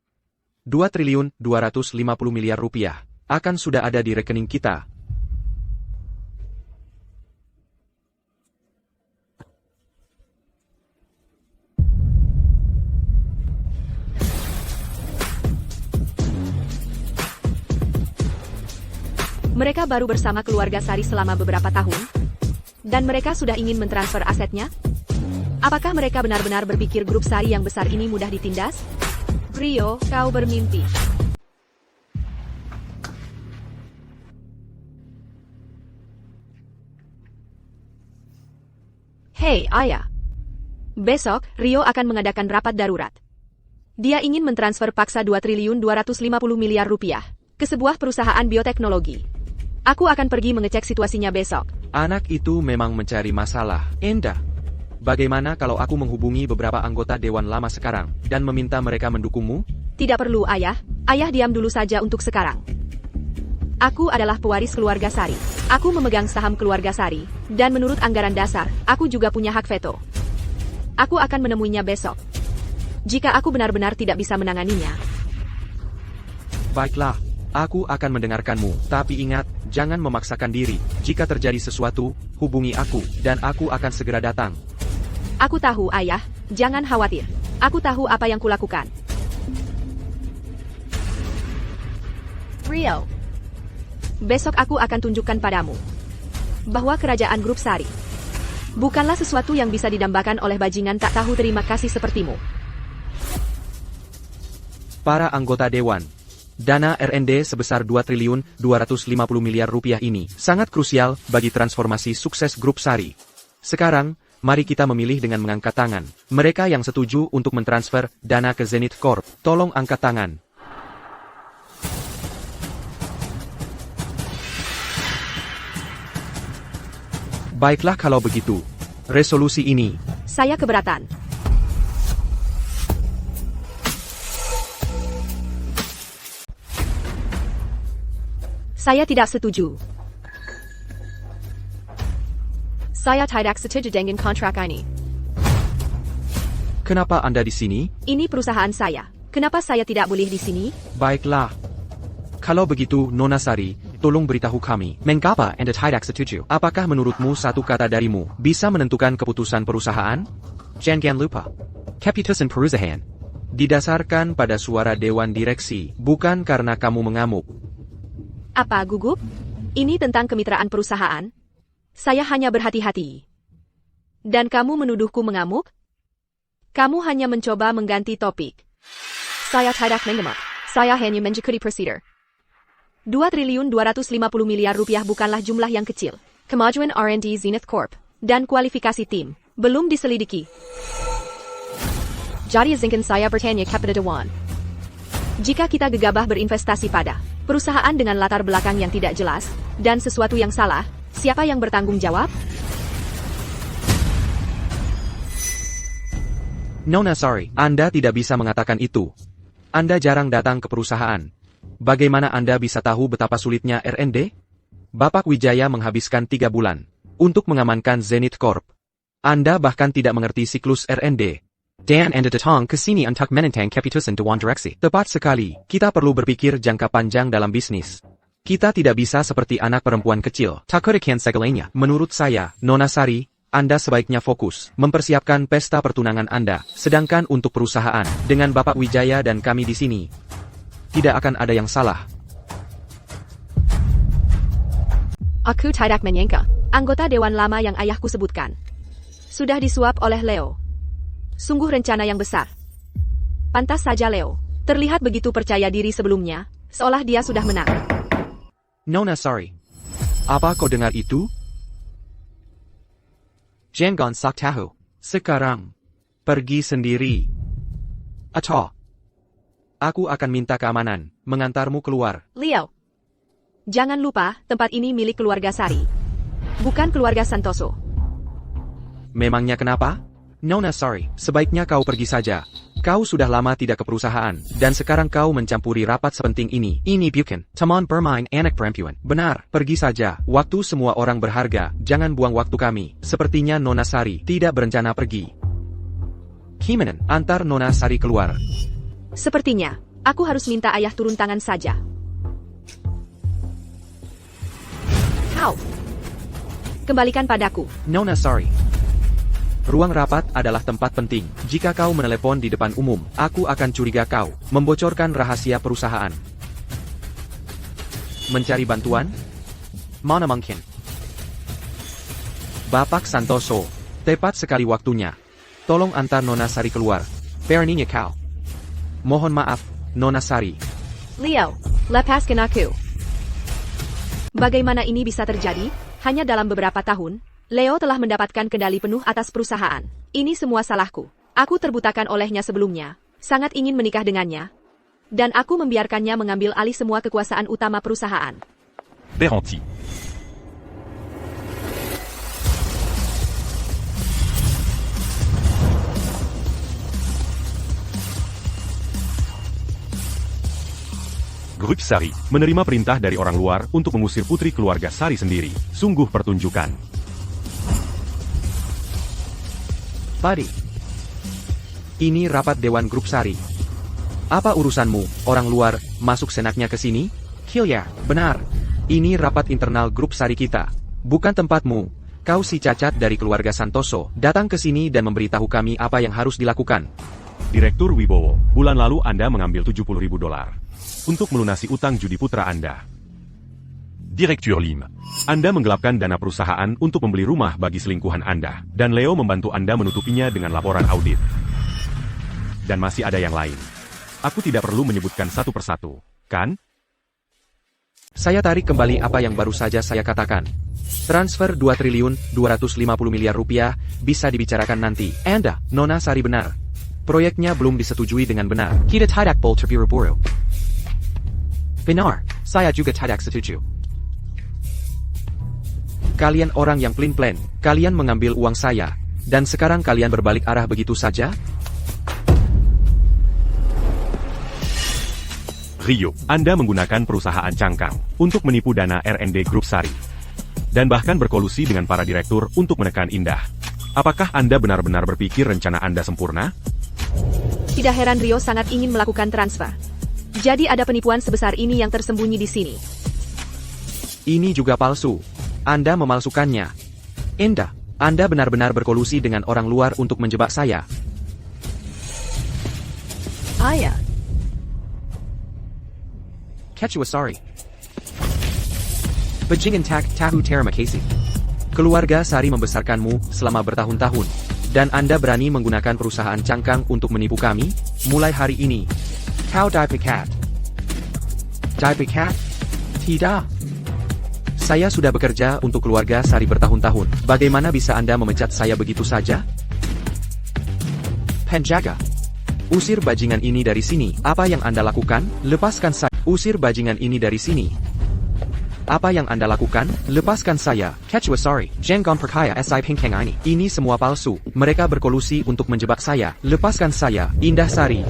2.250 miliar rupiah akan sudah ada di rekening kita. Mereka baru bersama keluarga Sari selama beberapa tahun, dan mereka sudah ingin mentransfer asetnya? Apakah mereka benar-benar berpikir grup Sari yang besar ini mudah ditindas? Rio, kau bermimpi. Hei, ayah. Besok, Rio akan mengadakan rapat darurat. Dia ingin mentransfer paksa 2.250 miliar rupiah ke sebuah perusahaan bioteknologi. Aku akan pergi mengecek situasinya besok. Anak itu memang mencari masalah. Enda, bagaimana kalau aku menghubungi beberapa anggota Dewan Lama sekarang dan meminta mereka mendukungmu? Tidak perlu, ayah. Ayah diam dulu saja untuk sekarang. Aku adalah pewaris keluarga Sari. Aku memegang saham keluarga Sari, dan menurut anggaran dasar, aku juga punya hak veto. Aku akan menemuinya besok. Jika aku benar-benar tidak bisa menanganinya. Baiklah, aku akan mendengarkanmu, tapi ingat, jangan memaksakan diri. Jika terjadi sesuatu, hubungi aku, dan aku akan segera datang. Aku tahu, ayah. Jangan khawatir. Aku tahu apa yang kulakukan. Rio. Besok aku akan tunjukkan padamu bahwa kerajaan grup Sari bukanlah sesuatu yang bisa didambakan oleh bajingan tak tahu terima kasih sepertimu. Para anggota Dewan, dana R&D sebesar 2.250 miliar rupiah ini sangat krusial bagi transformasi sukses grup Sari. Sekarang, mari kita memilih dengan mengangkat tangan. Mereka yang setuju untuk mentransfer dana ke Zenith Corp, tolong angkat tangan. Baiklah kalau begitu. Resolusi ini. Saya keberatan. Saya tidak setuju. Saya tidak setuju dengan kontrak ini. Kenapa Anda di sini? Ini perusahaan saya. Kenapa saya tidak boleh di sini? Baiklah. Kalau begitu, Nona Sari, tolong beritahu kami, mengapa Anda tidak setuju? Apakah menurutmu satu kata darimu bisa menentukan keputusan perusahaan? Jangan lupa, keputusan perusahaan didasarkan pada suara Dewan Direksi, bukan karena kamu mengamuk. Apa gugup? Ini tentang kemitraan perusahaan? Saya hanya berhati-hati. Dan kamu menuduhku mengamuk? Kamu hanya mencoba mengganti topik. Saya tidak mengamuk. Saya hanya mengikuti prosedur. 2.250 miliar rupiah bukanlah jumlah yang kecil. Kemajuan R&D Zenith Corp dan kualifikasi tim belum diselidiki. Jadi izinkan saya bertanya kepada Dewan. Jika kita gegabah berinvestasi pada perusahaan dengan latar belakang yang tidak jelas dan sesuatu yang salah, siapa yang bertanggung jawab? Nona Sari, Anda tidak bisa mengatakan itu. Anda jarang datang ke perusahaan. Bagaimana Anda bisa tahu betapa sulitnya R&D? Bapak Wijaya menghabiskan 3 bulan untuk mengamankan Zenith Corp. Anda bahkan tidak mengerti siklus R&D. Dan Anda datang ke sini untuk menentang keputusan Dewan Direksi. Tepat sekali, kita perlu berpikir jangka panjang dalam bisnis. Kita tidak bisa seperti anak perempuan kecil. Takutkan segalanya. Menurut saya, Nona Sari, Anda sebaiknya fokus mempersiapkan pesta pertunangan Anda. Sedangkan untuk perusahaan, dengan Bapak Wijaya dan kami di sini, tidak akan ada yang salah. Aku tidak menyangka, anggota Dewan Lama yang ayahku sebutkan sudah disuap oleh Leo. Sungguh rencana yang besar. Pantas saja Leo terlihat begitu percaya diri sebelumnya, seolah dia sudah menang. Nona Sari, apa kau dengar itu? Jangan sok tahu. Sekarang, pergi sendiri. Atau aku akan minta keamanan, mengantarmu keluar. Leo, jangan lupa, tempat ini milik keluarga Sari, bukan keluarga Santoso. Memangnya kenapa? Nona Sari, sebaiknya kau pergi saja. Kau sudah lama tidak ke perusahaan, dan sekarang kau mencampuri rapat sepenting ini. Ini bukan teman bermain anak perempuan. Benar, pergi saja. Waktu semua orang berharga, jangan buang waktu kami. Sepertinya Nona Sari tidak berencana pergi. Kimanan, antar Nona Sari keluar. Sepertinya, Aku harus minta ayah turun tangan saja. Au. Kembalikan padaku. Nona sorry. Ruang rapat adalah tempat penting. Jika kau menelepon di depan umum, aku akan curiga kau membocorkan rahasia perusahaan. Mencari bantuan? Mana mungkin? Bapak Santoso, tepat sekali waktunya. Tolong antar Nona Sari keluar. Perninya kau. Mohon maaf, Nona Sari. Leo, lepaskan aku. Bagaimana ini bisa terjadi? Hanya dalam beberapa tahun, Leo telah mendapatkan kendali penuh atas perusahaan. Ini semua salahku. Aku terbutakan olehnya sebelumnya. Sangat ingin menikah dengannya. Dan aku membiarkannya mengambil alih semua kekuasaan utama perusahaan. Berranti. Grup Sari menerima perintah dari orang luar untuk mengusir putri keluarga Sari sendiri. Sungguh pertunjukan. Padi. Ini rapat Dewan Grup Sari. Apa urusanmu, orang luar, masuk senaknya ke sini? Hilya, benar. Ini rapat internal Grup Sari kita. Bukan tempatmu. Kau si cacat dari keluarga Santoso, datang ke sini dan memberitahu kami apa yang harus dilakukan. Direktur Wibowo, bulan lalu Anda mengambil $70.000 untuk melunasi utang judi putra Anda. Directeur Lim. Anda menggelapkan dana perusahaan untuk membeli rumah bagi selingkuhan Anda, dan Leo membantu Anda menutupinya dengan laporan audit. Dan masih ada yang lain. Aku tidak perlu menyebutkan satu persatu, kan? Saya tarik kembali apa yang baru saja saya katakan. Transfer 2.250 miliar rupiah bisa dibicarakan nanti. Anda, Nona Sari benar. Proyeknya belum disetujui dengan benar. Kita tidak boleh terburu-buru. Benar, saya juga tidak setuju. Kalian orang yang pelin-pelan, kalian mengambil uang saya, dan sekarang kalian berbalik arah begitu saja? Rio, Anda menggunakan perusahaan cangkang untuk menipu dana R&D Grup Sari. Dan bahkan berkolusi dengan para direktur untuk menekan Indah. Apakah Anda benar-benar berpikir rencana Anda sempurna? Tidak heran Rio sangat ingin melakukan transfer. Jadi ada penipuan sebesar ini yang tersembunyi di sini. Ini juga palsu. Anda memalsukannya. Indah, Anda benar-benar berkolusi dengan orang luar untuk menjebak saya. Ayah. Kechua sorry. Bajingan tak tahu terima kasih. Keluarga Sari membesarkanmu selama bertahun-tahun. Dan Anda berani menggunakan perusahaan cangkang untuk menipu kami? Mulai hari ini. Kau dipecat. Dipecat? Tidak. Saya sudah bekerja untuk keluarga Sari bertahun-tahun. Bagaimana bisa Anda memecat saya begitu saja? Penjaga. Usir bajingan ini dari sini. Apa yang Anda lakukan? Lepaskan saya. Usir bajingan ini dari sini. Apa yang Anda lakukan? Lepaskan saya. Kechua sorry. Jangan percaya si Pingkeng ini. Ini semua palsu. Mereka berkolusi untuk menjebak saya. Lepaskan saya. Indah Sari.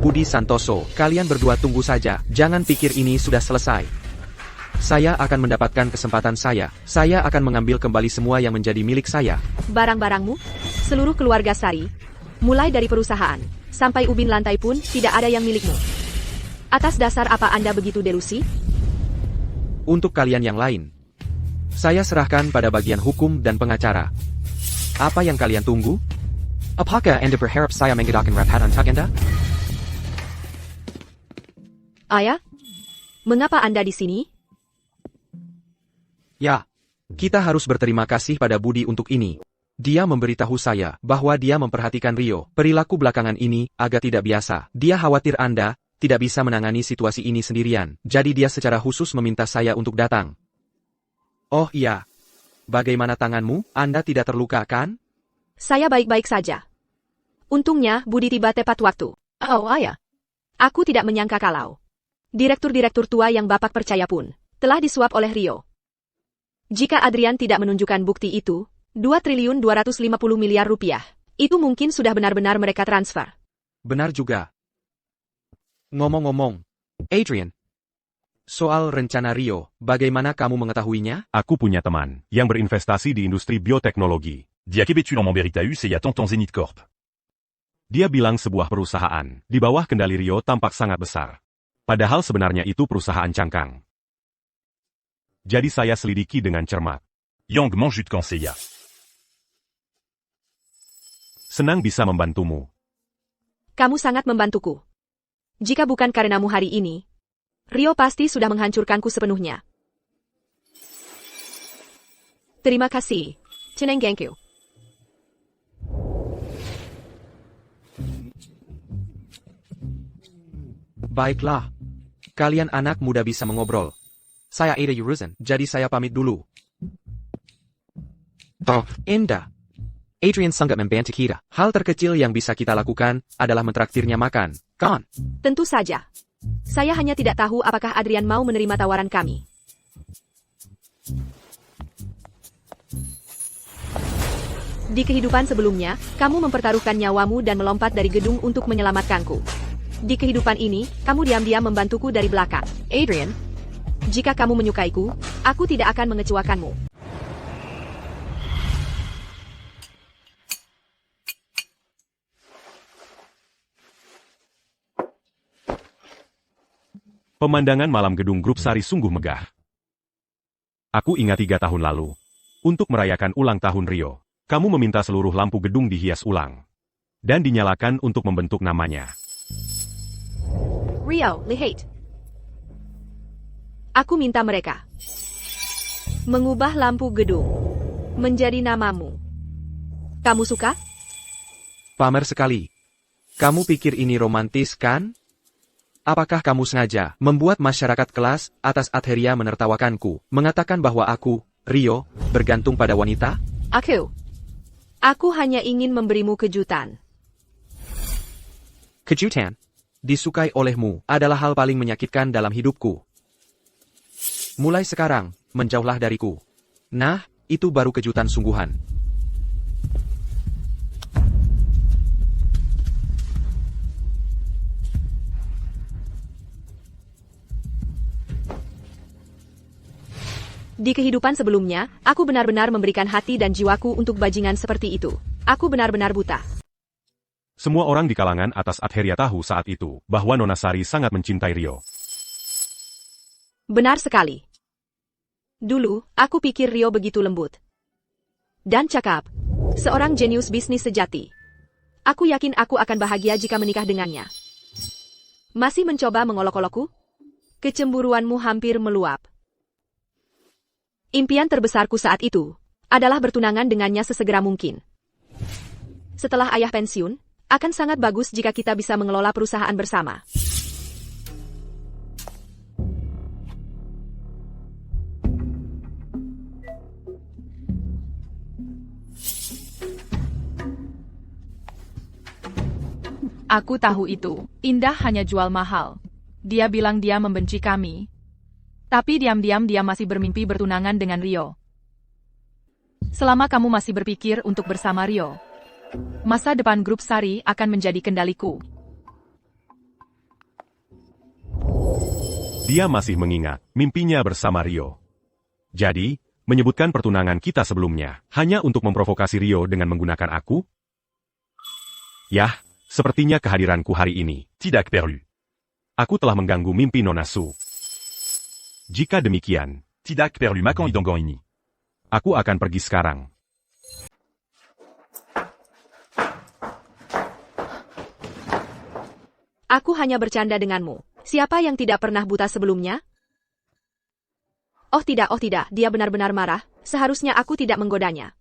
Budi Santoso. Kalian berdua tunggu saja. Jangan pikir ini sudah selesai. Saya akan mendapatkan kesempatan saya. Saya akan mengambil kembali semua yang menjadi milik saya. Barang-barangmu, seluruh keluarga Sari, mulai dari perusahaan, sampai ubin lantai pun tidak ada yang milikmu. Atas dasar apa Anda begitu delusi? Untuk kalian yang lain, saya serahkan pada bagian hukum dan pengacara. Apa yang kalian tunggu? Apakah Anda berharap saya mengadakan rapat untuk Anda? Ayah? Mengapa Anda di sini? Ya, kita harus berterima kasih pada Budi untuk ini. Dia memberitahu saya bahwa dia memperhatikan Rio. Perilaku belakangan ini agak tidak biasa. Dia khawatir Anda tidak bisa menangani situasi ini sendirian. Jadi dia secara khusus meminta saya untuk datang. Oh iya. Bagaimana tanganmu? Anda tidak terluka kan? Saya baik-baik saja. Untungnya Budi tiba tepat waktu. Oh ayah. Aku tidak menyangka kalau direktur-direktur tua yang Bapak percaya pun telah disuap oleh Rio. Jika Adrian tidak menunjukkan bukti itu, 2.250 miliar rupiah, itu mungkin sudah benar-benar mereka transfer. Benar juga. Ngomong-ngomong, Adrian, soal rencana Rio, bagaimana kamu mengetahuinya? Aku punya teman yang berinvestasi di industri bioteknologi. Diakebetulon Beritaus et y a Tonton Zenith Corp. Dia bilang sebuah perusahaan, di bawah kendali Rio tampak sangat besar. Padahal sebenarnya itu perusahaan cangkang. Jadi saya selidiki dengan cermat. Yang mon jus de conseilla. Senang bisa membantumu. Kamu sangat membantuku. Jika bukan karenamu hari ini, Rio pasti sudah menghancurkanku sepenuhnya. Terima kasih. Cheneng Gengkyu. Baiklah. Kalian anak muda bisa mengobrol. Saya Ada Yuruzen, jadi saya pamit dulu. Toh, Enda. Adrian sangat membantu kita. Hal terkecil yang bisa kita lakukan adalah mentraktirnya makan, kan? Tentu saja. Saya hanya tidak tahu apakah Adrian mau menerima tawaran kami. Di kehidupan sebelumnya, kamu mempertaruhkan nyawamu dan melompat dari gedung untuk menyelamatkanku. Di kehidupan ini, kamu diam-diam membantuku dari belakang. Adrian, jika kamu menyukaiku, aku tidak akan mengecewakanmu. Pemandangan malam gedung grup Sari sungguh megah. Aku ingat 3 tahun lalu. Untuk merayakan ulang tahun Rio, kamu meminta seluruh lampu gedung dihias ulang. Dan dinyalakan untuk membentuk namanya. Rio, lihat. Aku minta mereka mengubah lampu gedung menjadi namamu. Kamu suka? Pamer sekali. Kamu pikir ini romantis, kan? Apakah kamu sengaja membuat masyarakat kelas atas Adheria menertawakanku, mengatakan bahwa aku, Rio, bergantung pada wanita? Aku hanya ingin memberimu kejutan. Kejutan, disukai olehmu, adalah hal paling menyakitkan dalam hidupku. Mulai sekarang, menjauhlah dariku. Nah, itu baru kejutan sungguhan. Di kehidupan sebelumnya, aku benar-benar memberikan hati dan jiwaku untuk bajingan seperti itu. Aku benar-benar buta. Semua orang di kalangan atas Adheria tahu saat itu, bahwa Nona Sari sangat mencintai Rio. Benar sekali. Dulu, aku pikir Rio begitu lembut dan cakap. Seorang jenius bisnis sejati. Aku yakin aku akan bahagia jika menikah dengannya. Masih mencoba mengolok-olokku? Kecemburuanmu hampir meluap. Impian terbesarku saat itu adalah bertunangan dengannya sesegera mungkin. Setelah ayah pensiun, akan sangat bagus jika kita bisa mengelola perusahaan bersama. Aku tahu itu. Indah hanya jual mahal. Dia bilang dia membenci kami. Tapi diam-diam dia masih bermimpi bertunangan dengan Rio. Selama kamu masih berpikir untuk bersama Rio, masa depan grup Sari akan menjadi kendaliku. Dia masih mengingat mimpinya bersama Rio. Jadi, menyebutkan pertunangan kita sebelumnya, hanya untuk memprovokasi Rio dengan menggunakan aku? Yah, sepertinya kehadiranku hari ini tidak perlu. Aku telah mengganggu mimpi Nona Su. Jika demikian, Tidak perlu makan idongan ini. aku akan pergi sekarang. Aku hanya bercanda denganmu. Siapa yang tidak pernah buta sebelumnya? Oh tidak, dia benar-benar marah. Seharusnya aku tidak menggodanya.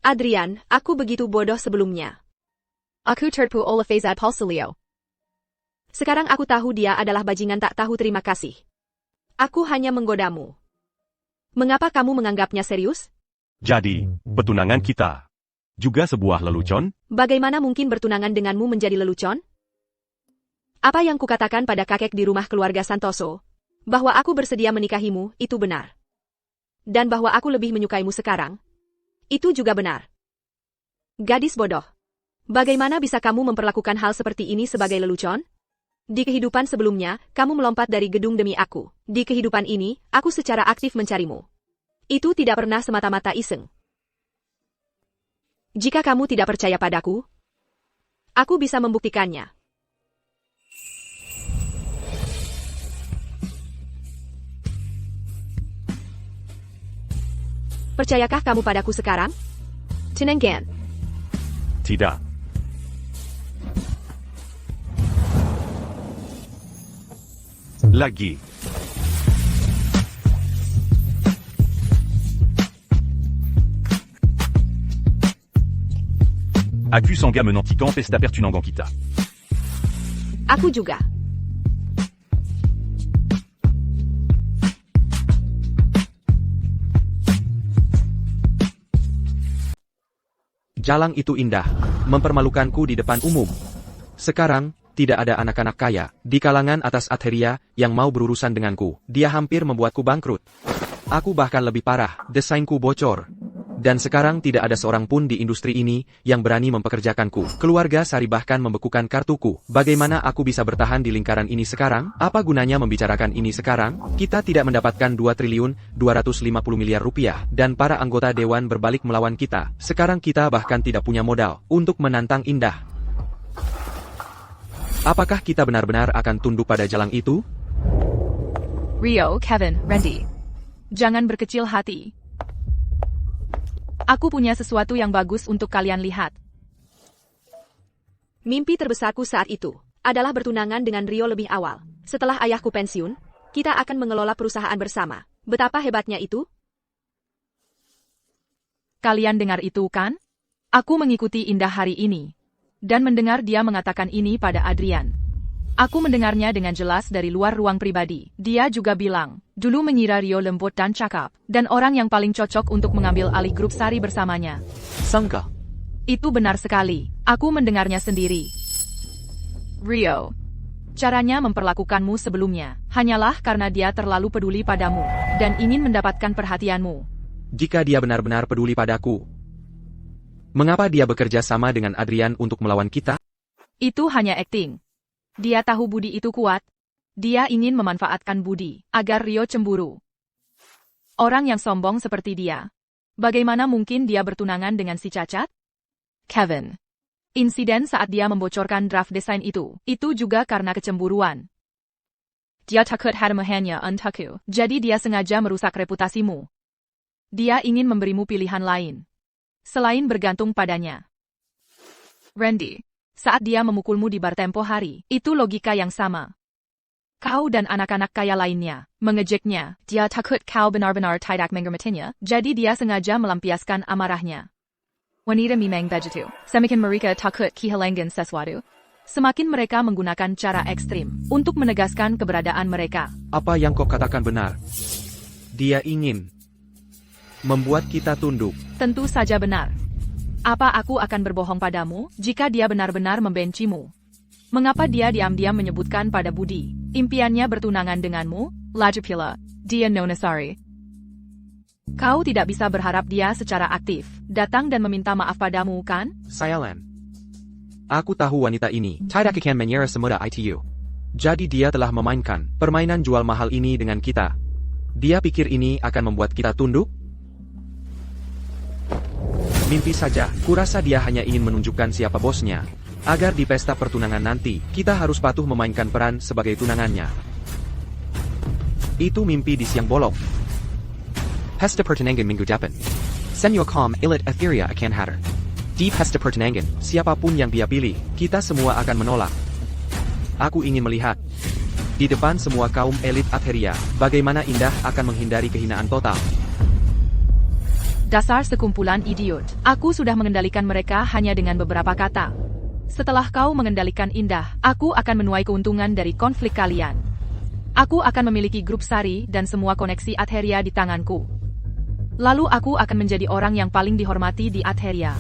Adrian, aku begitu bodoh sebelumnya. Aku terpu oleh Faizad Palsulio. Sekarang aku tahu dia adalah bajingan tak tahu terima kasih. Aku hanya menggodamu. Mengapa kamu menganggapnya serius? Jadi, pertunangan kita juga sebuah lelucon? Bagaimana mungkin bertunangan denganmu menjadi lelucon? Apa yang kukatakan pada kakek di rumah keluarga Santoso, bahwa aku bersedia menikahimu, itu benar. Dan bahwa aku lebih menyukaimu sekarang, itu juga benar. Gadis bodoh. Bagaimana bisa kamu memperlakukan hal seperti ini sebagai lelucon? Di kehidupan sebelumnya, kamu melompat dari gedung demi aku. Di kehidupan ini, aku secara aktif mencarimu. Itu tidak pernah semata-mata iseng. Jika kamu tidak percaya padaku, Aku bisa membuktikannya. Percayakah kamu padaku sekarang? Tinenggan. Tidak. Lagi. Aku Sangha menantikan pesta pertunangan kita. Aku juga. Jalang itu indah, mempermalukanku di depan umum. Sekarang, tidak ada anak-anak kaya di kalangan atas Atheria yang mau berurusan denganku. Dia hampir membuatku bangkrut. Aku bahkan lebih parah, desainku bocor. Dan sekarang tidak ada seorang pun di industri ini yang berani mempekerjakanku. Keluarga Sari bahkan membekukan kartuku. Bagaimana aku bisa bertahan di lingkaran ini sekarang? Apa gunanya membicarakan ini sekarang? Kita tidak mendapatkan 2 triliun 250 miliar rupiah dan para anggota dewan berbalik melawan kita. Sekarang kita bahkan tidak punya modal untuk menantang Indah. Apakah kita benar-benar akan tunduk pada jalang itu? Rio, Kevin, Randy. Jangan berkecil hati. Aku punya sesuatu yang bagus untuk kalian lihat. Mimpi terbesarku saat itu adalah bertunangan dengan Rio lebih awal. Setelah ayahku pensiun, kita akan mengelola perusahaan bersama. Betapa hebatnya itu? Kalian dengar itu kan? Aku mengikuti Indah hari ini. Dan mendengar dia mengatakan ini pada Adrian. Aku mendengarnya dengan jelas dari luar ruang pribadi. Dia juga bilang, dulu mengira Rio lembut dan cakap, dan orang yang paling cocok untuk mengambil alih grup Sari bersamanya. Sangka. Itu benar sekali. Aku mendengarnya sendiri. Rio. Caranya memperlakukanmu sebelumnya, hanyalah karena dia terlalu peduli padamu, dan ingin mendapatkan perhatianmu. Jika dia benar-benar peduli padaku, mengapa dia bekerja sama dengan Adrian untuk melawan kita? Itu hanya akting. Dia tahu Budi itu kuat. Dia ingin memanfaatkan Budi agar Rio cemburu. Orang yang sombong seperti dia. Bagaimana mungkin dia bertunangan dengan si cacat? Kevin. Insiden saat dia membocorkan draft desain itu juga karena kecemburuan. Dia takut hadamuhannya untukku, jadi dia sengaja merusak reputasimu. Dia ingin memberimu pilihan lain. Selain bergantung padanya. Randy. Saat dia memukulmu di bar tempo hari, itu logika yang sama. Kau dan anak-anak kaya lainnya mengejeknya. Dia takut kau benar-benar tidak menghormatinya, jadi dia sengaja melampiaskan amarahnya. Wanita memang begitu. Semakin mereka takut kehilangan sesuatu, semakin mereka menggunakan cara ekstrim untuk menegaskan keberadaan mereka. Apa yang kau katakan benar? Dia ingin membuat kita tunduk. Tentu saja benar. Apa aku akan berbohong padamu jika dia benar-benar membencimu? Mengapa dia diam-diam menyebutkan pada Budi impiannya bertunangan denganmu? Lagi pula, dia Nona Sari. Kau tidak bisa berharap dia secara aktif datang dan meminta maaf padamu, kan? Sayalan. Aku tahu wanita ini tidak akan menyerah semudah itu. Jadi dia telah memainkan permainan jual mahal ini dengan kita. Dia pikir ini akan membuat kita tunduk? Mimpi saja, kurasa dia hanya ingin menunjukkan siapa bosnya. Agar di pesta pertunangan nanti, kita harus patuh memainkan peran sebagai tunangannya. Itu mimpi di siang bolong. Pesta pertunangan minggu depan. Senyo Kom Elit Etheria akan hadir. Di pesta pertunangan, siapapun yang dia pilih, kita semua akan menolak. Aku ingin melihat di depan semua kaum elit Atheria, bagaimana Indah akan menghindari kehinaan total. Dasar sekumpulan idiot. Aku sudah mengendalikan mereka hanya dengan beberapa kata. Setelah kau mengendalikan Indah, aku akan menuai keuntungan dari konflik kalian. Aku akan memiliki grup Sari dan semua koneksi Atheria di tanganku. Lalu aku akan menjadi orang yang paling dihormati di Atheria.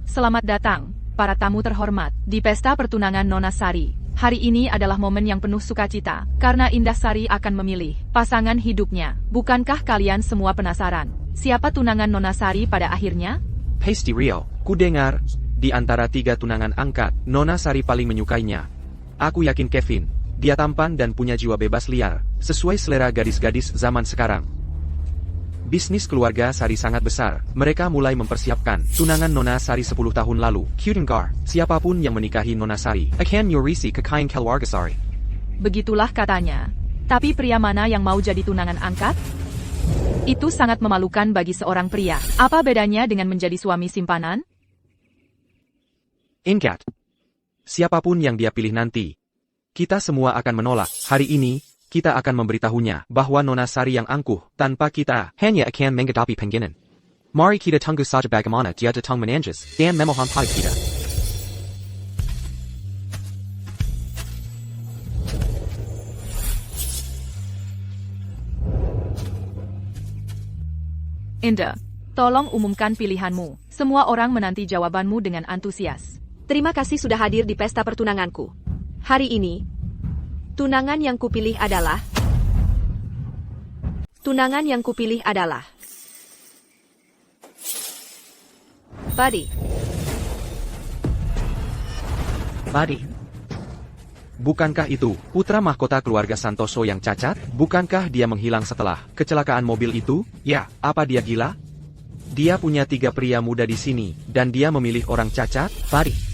Selamat datang, para tamu terhormat, di pesta pertunangan Nona Sari. Hari ini adalah momen yang penuh sukacita, karena Indah Sari akan memilih pasangan hidupnya. Bukankah kalian semua penasaran? Siapa tunangan Nona Sari pada akhirnya? Pasti Rio, ku dengar, di antara 3 tunangan angkat, Nona Sari paling menyukainya. Aku yakin Kevin, dia tampan dan punya jiwa bebas liar, sesuai selera gadis-gadis zaman sekarang. Bisnis keluarga Sari sangat besar. Mereka mulai mempersiapkan tunangan Nona Sari 10 tahun lalu. Kutenggar, siapapun yang menikahi Nona Sari akan nyurisi kekayaan keluarga Sari. Begitulah katanya. Tapi pria mana yang mau jadi tunangan angkat? Itu sangat memalukan bagi seorang pria. Apa bedanya dengan menjadi suami simpanan? Ingat, siapapun yang dia pilih nanti, kita semua akan menolak. Hari ini, kita akan memberitahunya bahwa Nona Sari yang angkuh tanpa kita hanya akan menghadapi pengginan. Mari kita tunggu saja bagaimana dia datang menanjas dan memohon pada kita. Indah, tolong umumkan pilihanmu. Semua orang menanti jawabanmu dengan antusias. Terima kasih sudah hadir di pesta pertunanganku. Hari ini, tunangan yang kupilih adalah... Buddy. Bukankah itu putra mahkota keluarga Santoso yang cacat? Bukankah dia menghilang setelah kecelakaan mobil itu? Ya, apa dia gila? Dia punya 3 pria muda di sini, dan dia memilih orang cacat? Buddy.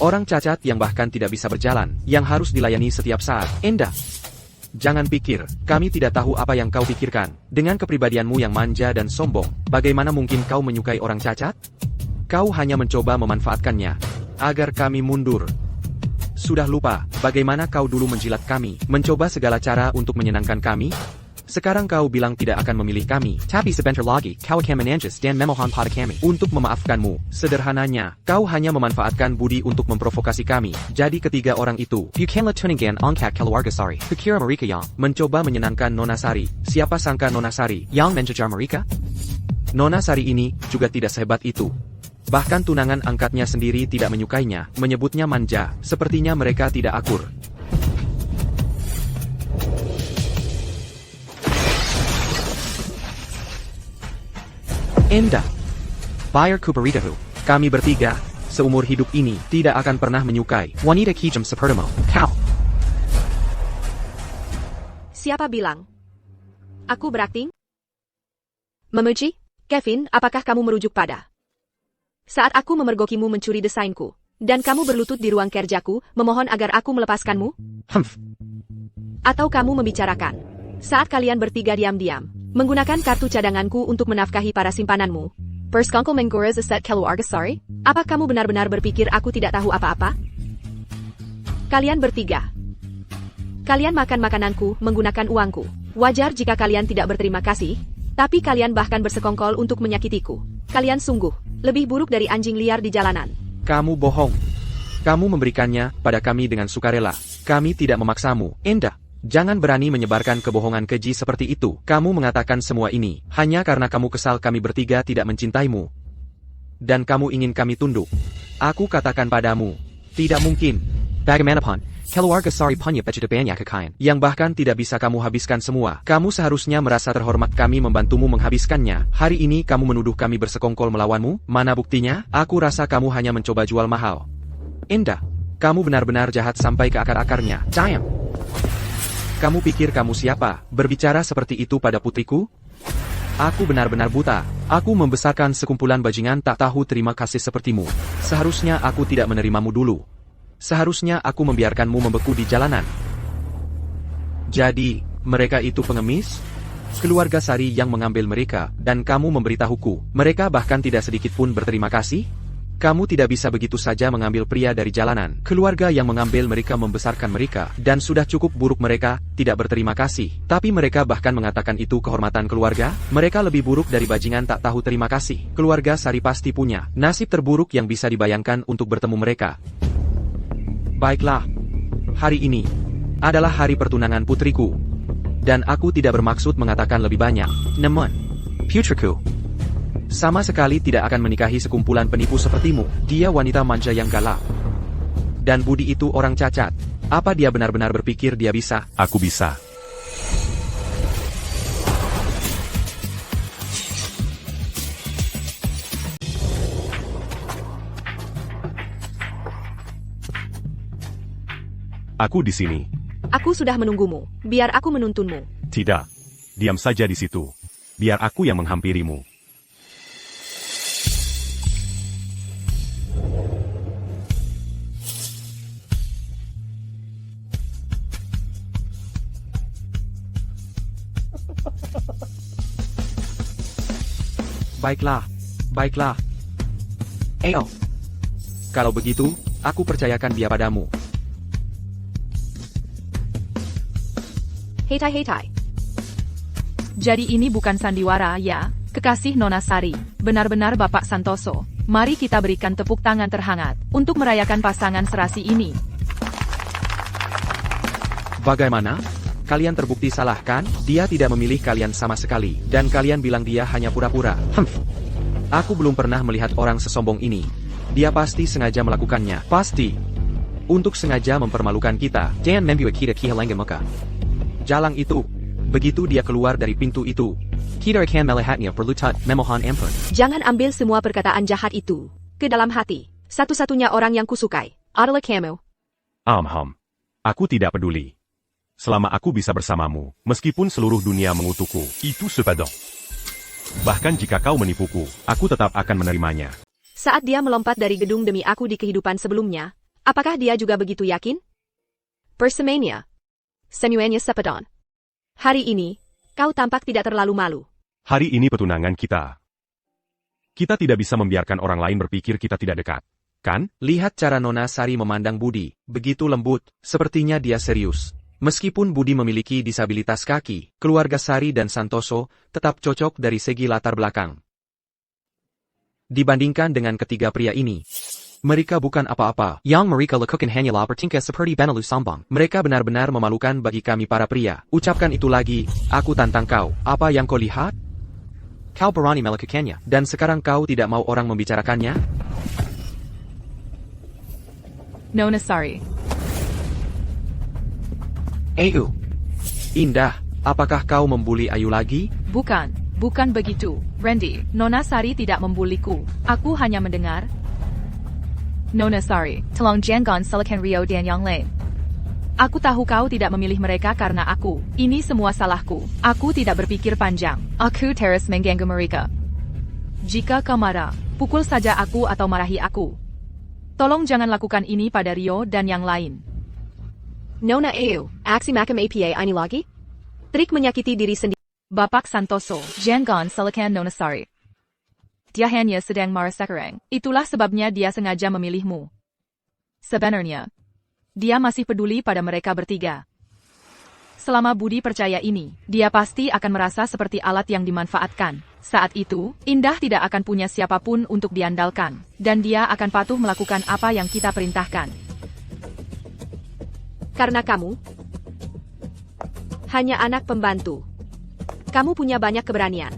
Orang cacat yang bahkan tidak bisa berjalan, yang harus dilayani setiap saat. Indah. Jangan pikir, kami tidak tahu apa yang kau pikirkan. Dengan kepribadianmu yang manja dan sombong, bagaimana mungkin kau menyukai orang cacat? Kau hanya mencoba memanfaatkannya, agar kami mundur. Sudah lupa, bagaimana kau dulu menjilat kami, mencoba segala cara untuk menyenangkan kami? Sekarang kau bilang tidak akan memilih kami. Tapi sebentar lagi, kau akan menanjas dan memohon pada kami untuk memaafkanmu. Sederhananya, kau hanya memanfaatkan budi untuk memprovokasi kami. Jadi ketiga orang itu, bukanlah tunangan angkat keluarga Sari. Kukira mereka yang mencoba menyenangkan Nona Sari. Siapa sangka Nona Sari yang menjejar mereka? Nona Sari ini juga tidak sehebat itu. Bahkan tunangan angkatnya sendiri tidak menyukainya, menyebutnya manja. Sepertinya mereka tidak akur. Indah. Bayar kuberitahu, kami bertiga, seumur hidup ini, tidak akan pernah menyukai wanita kejam sepertimu. Kau. Siapa bilang? Aku berakting? Memuji? Kevin, apakah kamu merujuk pada saat aku memergokimu mencuri desainku, dan kamu berlutut di ruang kerjaku, memohon agar aku melepaskanmu? Atau kamu membicarakan saat kalian bertiga diam-diam, menggunakan kartu cadanganku untuk menafkahi para simpananmu? Perskongkol menggores aset keluarga Sari? Apa kamu benar-benar berpikir aku tidak tahu apa-apa? Kalian bertiga. Kalian makan makananku menggunakan uangku. Wajar jika kalian tidak berterima kasih, tapi kalian bahkan bersekongkol untuk menyakitiku. Kalian sungguh lebih buruk dari anjing liar di jalanan. Kamu bohong. Kamu memberikannya pada kami dengan sukarela. Kami tidak memaksamu. Indah. Jangan berani menyebarkan kebohongan keji seperti itu. Kamu mengatakan semua ini hanya karena kamu kesal kami bertiga tidak mencintaimu. Dan kamu ingin kami tunduk. Aku katakan padamu, tidak mungkin. Bagaimanapun, keluarga Sari punya begitu banyak kekayaan yang bahkan tidak bisa kamu habiskan semua. Kamu seharusnya merasa terhormat kami membantumu menghabiskannya. Hari ini kamu menuduh kami bersekongkol melawanmu. Mana buktinya? Aku rasa kamu hanya mencoba jual mahal. Indah, kamu benar-benar jahat sampai ke akar-akarnya. Sayang. Kamu pikir kamu siapa, berbicara seperti itu pada putriku? Aku benar-benar buta. Aku membesarkan sekumpulan bajingan tak tahu terima kasih sepertimu. Seharusnya aku tidak menerimamu dulu. Seharusnya aku membiarkanmu membeku di jalanan. Jadi, mereka itu pengemis? Keluarga Sari yang mengambil mereka, dan kamu memberitahuku. Mereka bahkan tidak sedikit pun berterima kasih? Kamu tidak bisa begitu saja mengambil pria dari jalanan. Keluarga yang mengambil mereka membesarkan mereka, dan sudah cukup buruk mereka, tidak berterima kasih. Tapi mereka bahkan mengatakan itu kehormatan keluarga. Mereka lebih buruk dari bajingan tak tahu terima kasih. Keluarga Sari pasti punya nasib terburuk yang bisa dibayangkan untuk bertemu mereka. Baiklah, hari ini adalah hari pertunangan putriku. Dan aku tidak bermaksud mengatakan lebih banyak. Namun, putriku sama sekali tidak akan menikahi sekumpulan penipu sepertimu. Dia wanita manja yang galak. Dan Budi itu orang cacat. Apa dia benar-benar berpikir dia bisa? Aku bisa. Aku di sini. Aku sudah menunggumu. Biar aku menuntunmu. Tidak. Diam saja di situ. biar aku yang menghampirimu. Baiklah, baiklah. Ayo. Kalau begitu, aku percayakan dia padamu. Heitai heitai. Jadi ini bukan sandiwara ya, kekasih Nona Sari, benar-benar Bapak Santoso. Mari kita berikan tepuk tangan terhangat untuk merayakan pasangan serasi ini. Bagaimana? Kalian terbukti salah kan? Dia tidak memilih kalian sama sekali, dan kalian bilang dia hanya pura-pura. Aku belum pernah melihat orang sesombong ini. Dia pasti sengaja melakukannya. Pasti. Untuk sengaja mempermalukan kita. Jangan membuat kita kehilangan muka. Jalang itu. Begitu dia keluar dari pintu itu. Kita akan melihatnya perlutat memohon ampun. Jangan ambil semua perkataan jahat itu ke dalam hati. Satu-satunya orang yang kusukai adalah kamu. Aku tidak peduli. Selama aku bisa bersamamu, meskipun seluruh dunia mengutukku. Itu cependant. Bahkan jika kau menipuku, aku tetap akan menerimanya. Saat dia melompat dari gedung demi aku di kehidupan sebelumnya, apakah dia juga begitu yakin? Persemania. Semuanya sepadan. Hari ini, kau tampak tidak terlalu malu. Hari ini petunangan kita. Kita tidak bisa membiarkan orang lain berpikir kita tidak dekat, kan? Lihat cara Nona Sari memandang Budi. Begitu lembut, sepertinya dia serius. Meskipun Budi memiliki disabilitas kaki, keluarga Sari dan Santoso tetap cocok dari segi latar belakang. Dibandingkan dengan ketiga pria ini, mereka bukan apa-apa. Yang mereka lakukan hanyalah bertingkah seperti Benalu Sambang. Mereka benar-benar memalukan bagi kami para pria. Ucapkan itu lagi, aku tantang kau. Apa yang kau lihat? Kau berani melakukannya, dan sekarang kau tidak mau orang membicarakannya? Nona Sari. Ayu. Indah, apakah kau membuli Ayu lagi? Bukan begitu. Randy, Nona Sari tidak membuliku. Aku hanya mendengar. Nona Sari, tolong jangan salahkan Rio dan yang lain. Aku tahu kau tidak memilih mereka karena aku. Ini semua salahku. Aku tidak berpikir panjang. Aku terus mengganggu mereka. Jika kau marah, pukul saja aku atau marahi aku. Tolong jangan lakukan ini pada Rio dan yang lain. Nona Ayu, aksi makam apa ini lagi? Trik menyakiti diri sendiri. Bapak Santoso, jangan salahkan Nona Sari. Dia hanya sedang marah sekarang. Itulah sebabnya dia sengaja memilihmu. Sebenarnya, dia masih peduli pada mereka bertiga. Selama Budi percaya ini, dia pasti akan merasa seperti alat yang dimanfaatkan. Saat itu, Indah tidak akan punya siapapun untuk diandalkan, dan dia akan patuh melakukan apa yang kita perintahkan. Karena kamu hanya anak pembantu. Kamu punya banyak keberanian.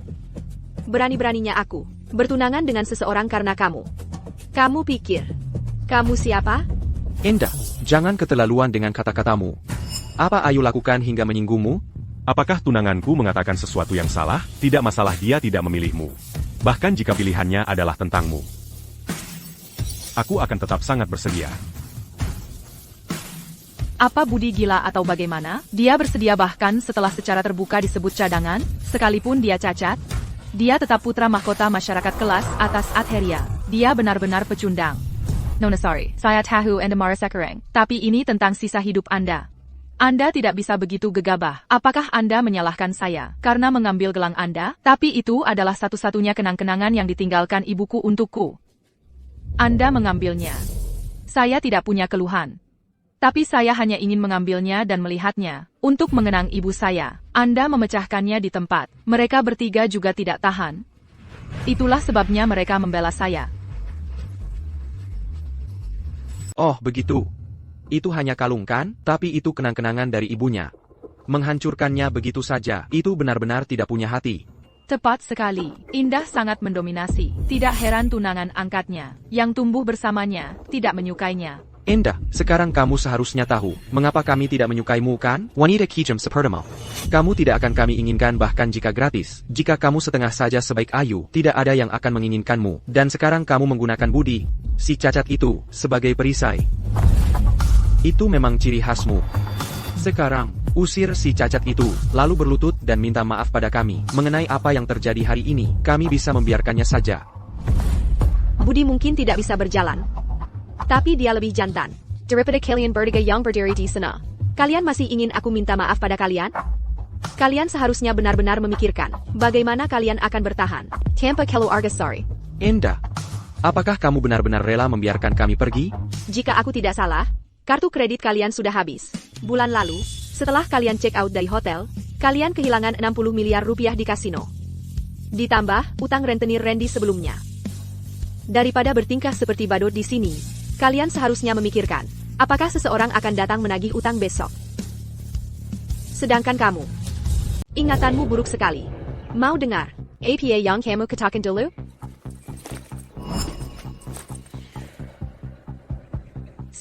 Berani-beraninya aku bertunangan dengan seseorang karena kamu. Kamu pikir, kamu siapa? Indah, jangan keterlaluan dengan kata-katamu. Apa Ayu lakukan hingga menyinggungmu? Apakah tunanganku mengatakan sesuatu yang salah? Tidak masalah dia tidak memilihmu. Bahkan jika pilihannya adalah tentangmu. Aku akan tetap sangat bersedia. Apa Budi gila atau bagaimana? Dia bersedia bahkan setelah secara terbuka disebut cadangan, sekalipun dia cacat. Dia tetap putra mahkota masyarakat kelas atas Adheria. Dia benar-benar pecundang. Nona Sari, saya tahu Anda marah sekarang, tapi ini tentang sisa hidup Anda. Anda tidak bisa begitu gegabah. Apakah Anda menyalahkan saya karena mengambil gelang Anda? Tapi itu adalah satu-satunya kenang-kenangan yang ditinggalkan ibuku untukku. Anda mengambilnya. Saya tidak punya keluhan. Tapi saya hanya ingin mengambilnya dan melihatnya. Untuk mengenang ibu saya. Anda memecahkannya di tempat. Mereka bertiga juga tidak tahan. Itulah sebabnya mereka membela saya. Oh, begitu. Itu hanya kalung kan? Tapi itu kenang-kenangan dari ibunya. Menghancurkannya begitu saja, itu benar-benar tidak punya hati. Tepat sekali. Indah sangat mendominasi. Tidak heran tunangan angkatnya, yang tumbuh bersamanya, tidak menyukainya. Indah, sekarang kamu seharusnya tahu, mengapa kami tidak menyukaimu kan? Wanita kijam sepertimu. Kamu tidak akan kami inginkan bahkan jika gratis. Jika kamu setengah saja sebaik Ayu, tidak ada yang akan menginginkanmu. Dan sekarang kamu menggunakan Budi, si cacat itu, sebagai perisai. Itu memang ciri khasmu. Sekarang, usir si cacat itu, lalu berlutut dan minta maaf pada kami. Mengenai apa yang terjadi hari ini, kami bisa membiarkannya saja. Budi mungkin tidak bisa berjalan. Tapi dia lebih jantan. Daripada kalian bertiga yang berdiri di sana. Kalian masih ingin aku minta maaf pada kalian? Kalian seharusnya benar-benar memikirkan bagaimana kalian akan bertahan. Tanpa keluarga sorry. Enda, apakah kamu benar-benar rela membiarkan kami pergi? Jika aku tidak salah, kartu kredit kalian sudah habis. Bulan lalu, setelah kalian check out dari hotel, kalian kehilangan 60 miliar rupiah di kasino. Ditambah, utang rentenir Randy sebelumnya. Daripada bertingkah seperti badut di sini, kalian seharusnya memikirkan, apakah seseorang akan datang menagih utang besok. Sedangkan kamu, ingatanmu buruk sekali. Mau dengar, apa yang kamu katakan dulu?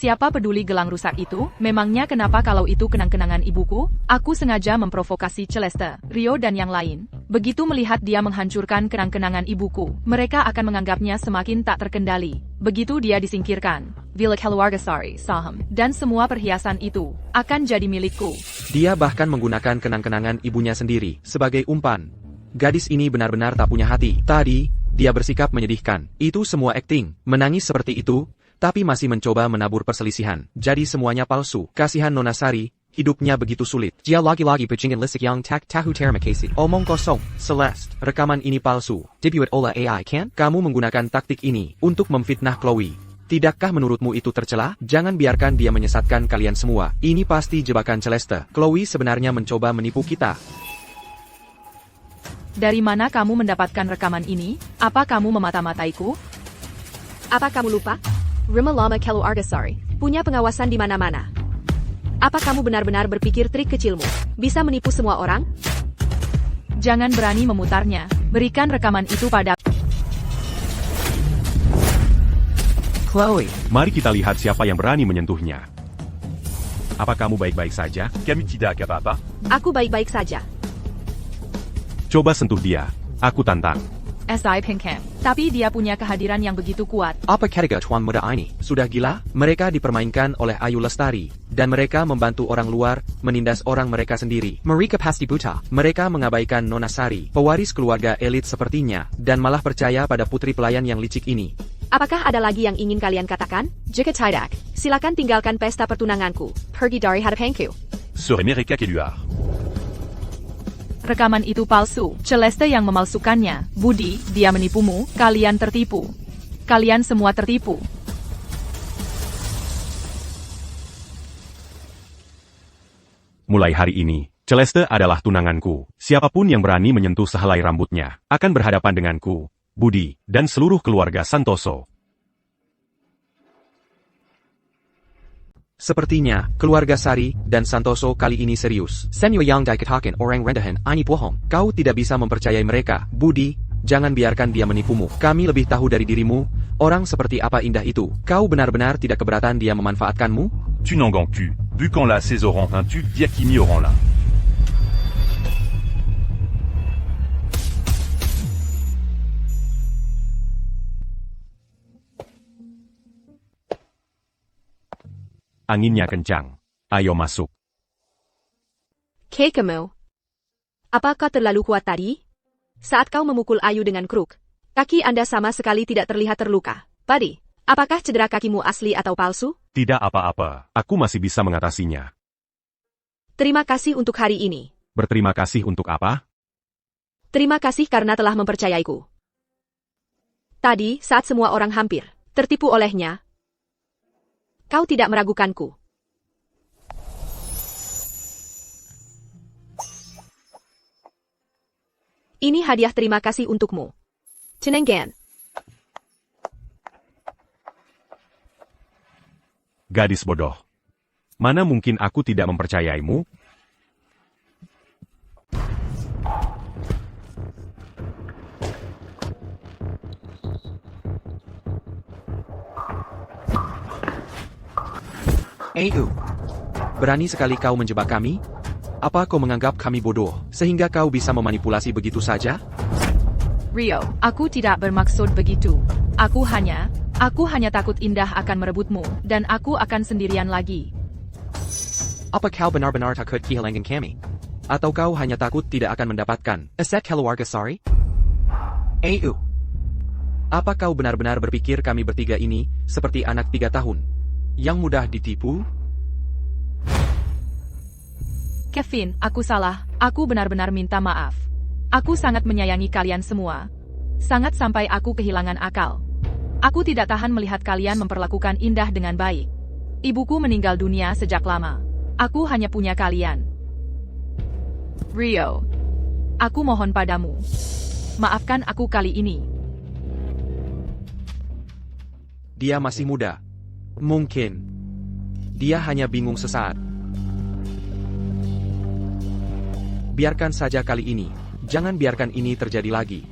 Siapa peduli gelang rusak itu? Memangnya kenapa kalau itu kenang-kenangan ibuku? Aku sengaja memprovokasi Celeste, Rio dan yang lain. Begitu melihat dia menghancurkan kenang-kenangan ibuku, mereka akan menganggapnya semakin tak terkendali. Begitu dia disingkirkan, Villa Keluarga Sari, saham, dan semua perhiasan itu akan jadi milikku. Dia bahkan menggunakan kenang-kenangan ibunya sendiri sebagai umpan. Gadis ini benar-benar tak punya hati. Tadi, dia bersikap menyedihkan. Itu semua akting. Menangis seperti itu, tapi masih mencoba menabur perselisihan. Jadi semuanya palsu. Kasihan Nona Sari, hidupnya begitu sulit. Dia lagi-lagi pecingin lisik yang tak tahu terima kasih. Omong kosong. Celeste, rekaman ini palsu. Dibuat oleh AI kan? Kamu menggunakan taktik ini untuk memfitnah Chloe. Tidakkah menurutmu itu tercela? Jangan biarkan dia menyesatkan kalian semua. Ini pasti jebakan Celeste. Chloe sebenarnya mencoba menipu kita. Dari mana kamu mendapatkan rekaman ini? Apa kamu memata-mataiku? Apa kamu lupa? Rima Lama Keluarga Sari punya pengawasan di mana-mana. Apa kamu benar-benar berpikir trik kecilmu bisa menipu semua orang? Jangan berani memutarnya. Berikan rekaman itu pada Chloe, Mari kita lihat siapa yang berani menyentuhnya. Apa kamu baik-baik saja? Kami tidak apa-apa. Aku baik-baik saja. Coba sentuh dia. Aku tantang. SI Pinkam. Tapi dia punya kehadiran yang begitu kuat. apa ketiga tuan muda ini? Sudah gila? Mereka dipermainkan oleh Ayu Lestari, dan mereka membantu orang luar menindas orang mereka sendiri. Mereka pasti buta. Mereka mengabaikan Nona Sari, pewaris keluarga elit sepertinya, dan malah percaya pada putri pelayan yang licik ini. Apakah ada lagi yang ingin kalian katakan? Jika tidak, silakan tinggalkan pesta pertunanganku. Pergi dari hadapanku. Serait Mereka Keluar. Rekaman itu palsu. Celeste yang memalsukannya. Budi, dia menipumu. Kalian tertipu. Kalian semua tertipu. Mulai hari ini, Celeste adalah tunanganku. Siapapun yang berani menyentuh sehelai rambutnya, akan berhadapan denganku, Budi, dan seluruh keluarga Santoso. Sepertinya, keluarga Sari dan Santoso kali ini serius. Semua yang dikatakan orang rendahan ini bohong. Kau tidak bisa mempercayai mereka. Budi, jangan biarkan dia menipumu. Kami lebih tahu dari dirimu, orang seperti apa indah itu. Kau benar-benar tidak keberatan dia memanfaatkanmu? Tu n'engang tu. Bucan là, ces auront un tu, Diakimi auront là. Anginnya kencang. Ayo masuk. Kamu. Apa kau terlalu kuat tadi? Saat kau memukul Ayu dengan kruk, kaki Anda sama sekali tidak terlihat terluka. Padi, apakah cedera kakimu asli atau palsu? Tidak apa-apa. Aku masih bisa mengatasinya. Terima kasih untuk hari ini. Berterima kasih untuk apa? Terima kasih karena telah mempercayaiku. Tadi, saat semua orang hampir tertipu olehnya, kau tidak meragukanku. Ini hadiah terima kasih untukmu. Cenenggan. Gadis bodoh. Mana mungkin aku tidak mempercayaimu? Ayu, berani sekali kau menjebak kami? Apa kau menganggap kami bodoh, sehingga kau bisa memanipulasi begitu saja? Rio, aku tidak bermaksud begitu. Aku hanya takut Indah akan merebutmu, dan aku akan sendirian lagi. Apa kau benar-benar takut kehilangan kami? Atau kau hanya takut tidak akan mendapatkan aset keluarga Sari? Apa kau benar-benar berpikir kami bertiga ini seperti anak 3 tahun yang mudah ditipu? Kevin, aku salah. Aku benar-benar minta maaf. Aku sangat menyayangi kalian semua. Sangat sampai aku kehilangan akal. Aku tidak tahan melihat kalian memperlakukan Indah dengan baik. Ibuku meninggal dunia sejak lama. Aku hanya punya kalian. Rio, aku mohon padamu. Maafkan aku kali ini. Dia masih muda. Mungkin dia hanya bingung sesaat. Biarkan saja kali ini. Jangan biarkan ini terjadi lagi.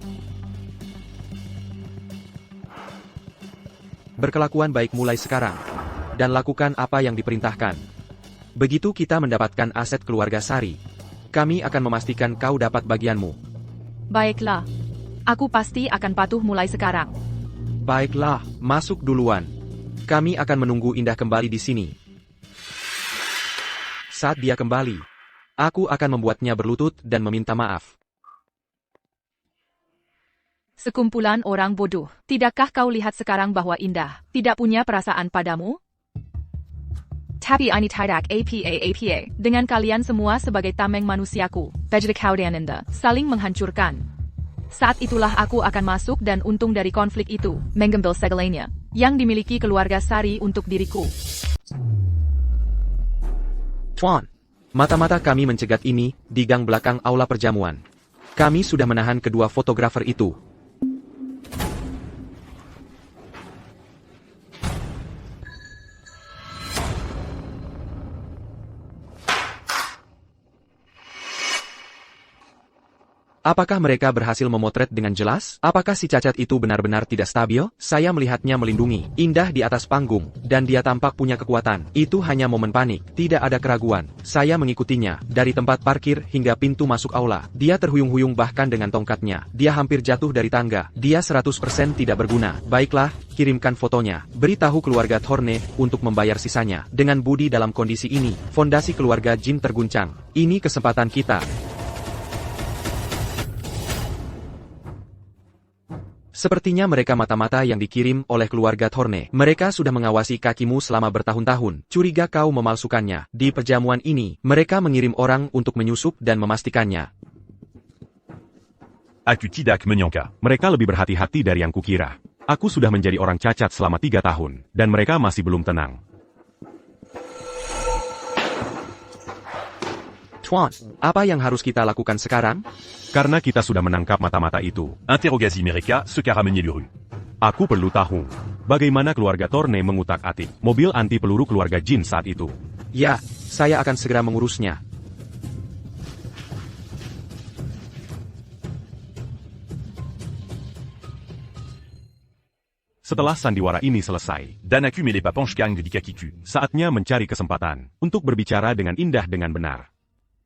Berkelakuan baik mulai sekarang. Dan lakukan apa yang diperintahkan. Begitu kita mendapatkan aset keluarga Sari, kami akan memastikan kau dapat bagianmu. Baiklah. Aku pasti akan patuh mulai sekarang. Baiklah, masuk duluan. Kami akan menunggu Indah kembali di sini. Saat dia kembali, aku akan membuatnya berlutut dan meminta maaf. Sekumpulan orang bodoh. Tidakkah kau lihat sekarang bahwa Indah tidak punya perasaan padamu? Tapi ini tidak apa. Dengan kalian semua sebagai tameng manusiaku, bejde kau dan Indah saling menghancurkan. Saat itulah aku akan masuk dan untung dari konflik itu, mengambil segalanya yang dimiliki keluarga Sari untuk diriku. Tuan, mata-mata kami mencegat ini di gang belakang aula perjamuan. Kami sudah menahan kedua fotografer itu. Apakah mereka berhasil memotret dengan jelas? Apakah si cacat itu benar-benar tidak stabil? Saya melihatnya melindungi Indah di atas panggung, dan dia tampak punya kekuatan. Itu hanya momen panik, tidak ada keraguan. Saya mengikutinya, dari tempat parkir hingga pintu masuk aula. Dia terhuyung-huyung bahkan dengan tongkatnya. Dia hampir jatuh dari tangga. Dia 100% tidak berguna. Baiklah, kirimkan fotonya. Beritahu keluarga Thorne untuk membayar sisanya. Dengan Budi dalam kondisi ini, fondasi keluarga Jin terguncang. Ini kesempatan kita. Sepertinya mereka mata-mata yang dikirim oleh keluarga Thorne. Mereka sudah mengawasi kakimu selama bertahun-tahun. Curiga kau memalsukannya. Di perjamuan ini, mereka mengirim orang untuk menyusup dan memastikannya. Aku tidak menyangka. Mereka lebih berhati-hati dari yang kukira. Aku sudah menjadi orang cacat selama 3 tahun, dan mereka masih belum tenang. Tuan, apa yang harus kita lakukan sekarang? Karena kita sudah menangkap mata-mata itu. Interrogasi mereka sekarang menyeluruh. Aku perlu tahu, bagaimana keluarga Thorne mengutak-atik mobil anti peluru keluarga Jin saat itu. Ya, saya akan segera mengurusnya. Setelah sandiwara ini selesai, Dan aku mele papanchkang di kakiku. saatnya mencari kesempatan untuk berbicara dengan Indah dengan benar.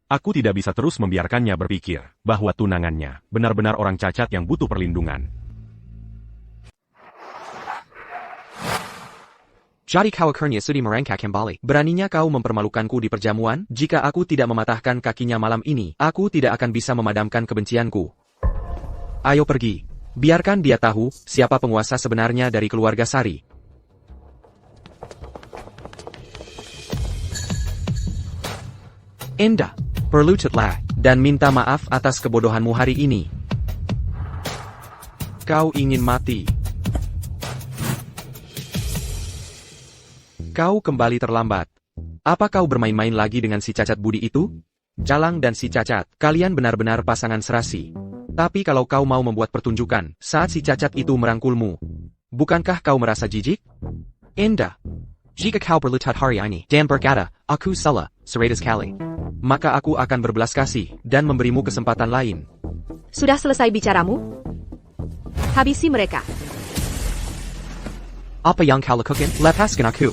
Aku tidak bisa terus membiarkannya berpikir bahwa tunangannya benar-benar orang cacat yang butuh perlindungan. Jadi kau akhirnya sudah merangkak kembali. Beraninya kau mempermalukanku di perjamuan? Jika aku tidak mematahkan kakinya malam ini, aku tidak akan bisa memadamkan kebencianku. Ayo pergi. Biarkan dia tahu siapa penguasa sebenarnya dari keluarga Sari. Indah, berlututlah dan minta maaf atas kebodohanmu hari ini. Kau ingin mati. Kau kembali terlambat. Apa kau bermain-main lagi dengan si cacat budi itu? Jalang dan si cacat, kalian benar-benar pasangan serasi. Tapi kalau kau mau membuat pertunjukan, saat si cacat itu merangkulmu, bukankah kau merasa jijik? Indah, jika kau berlutut hari ini, dan berkata, aku salah, seratus kali, maka aku akan berbelas kasih, dan memberimu kesempatan lain. Sudah selesai bicaramu? Habisi mereka. Apa yang kau lakukan? Lepaskan aku.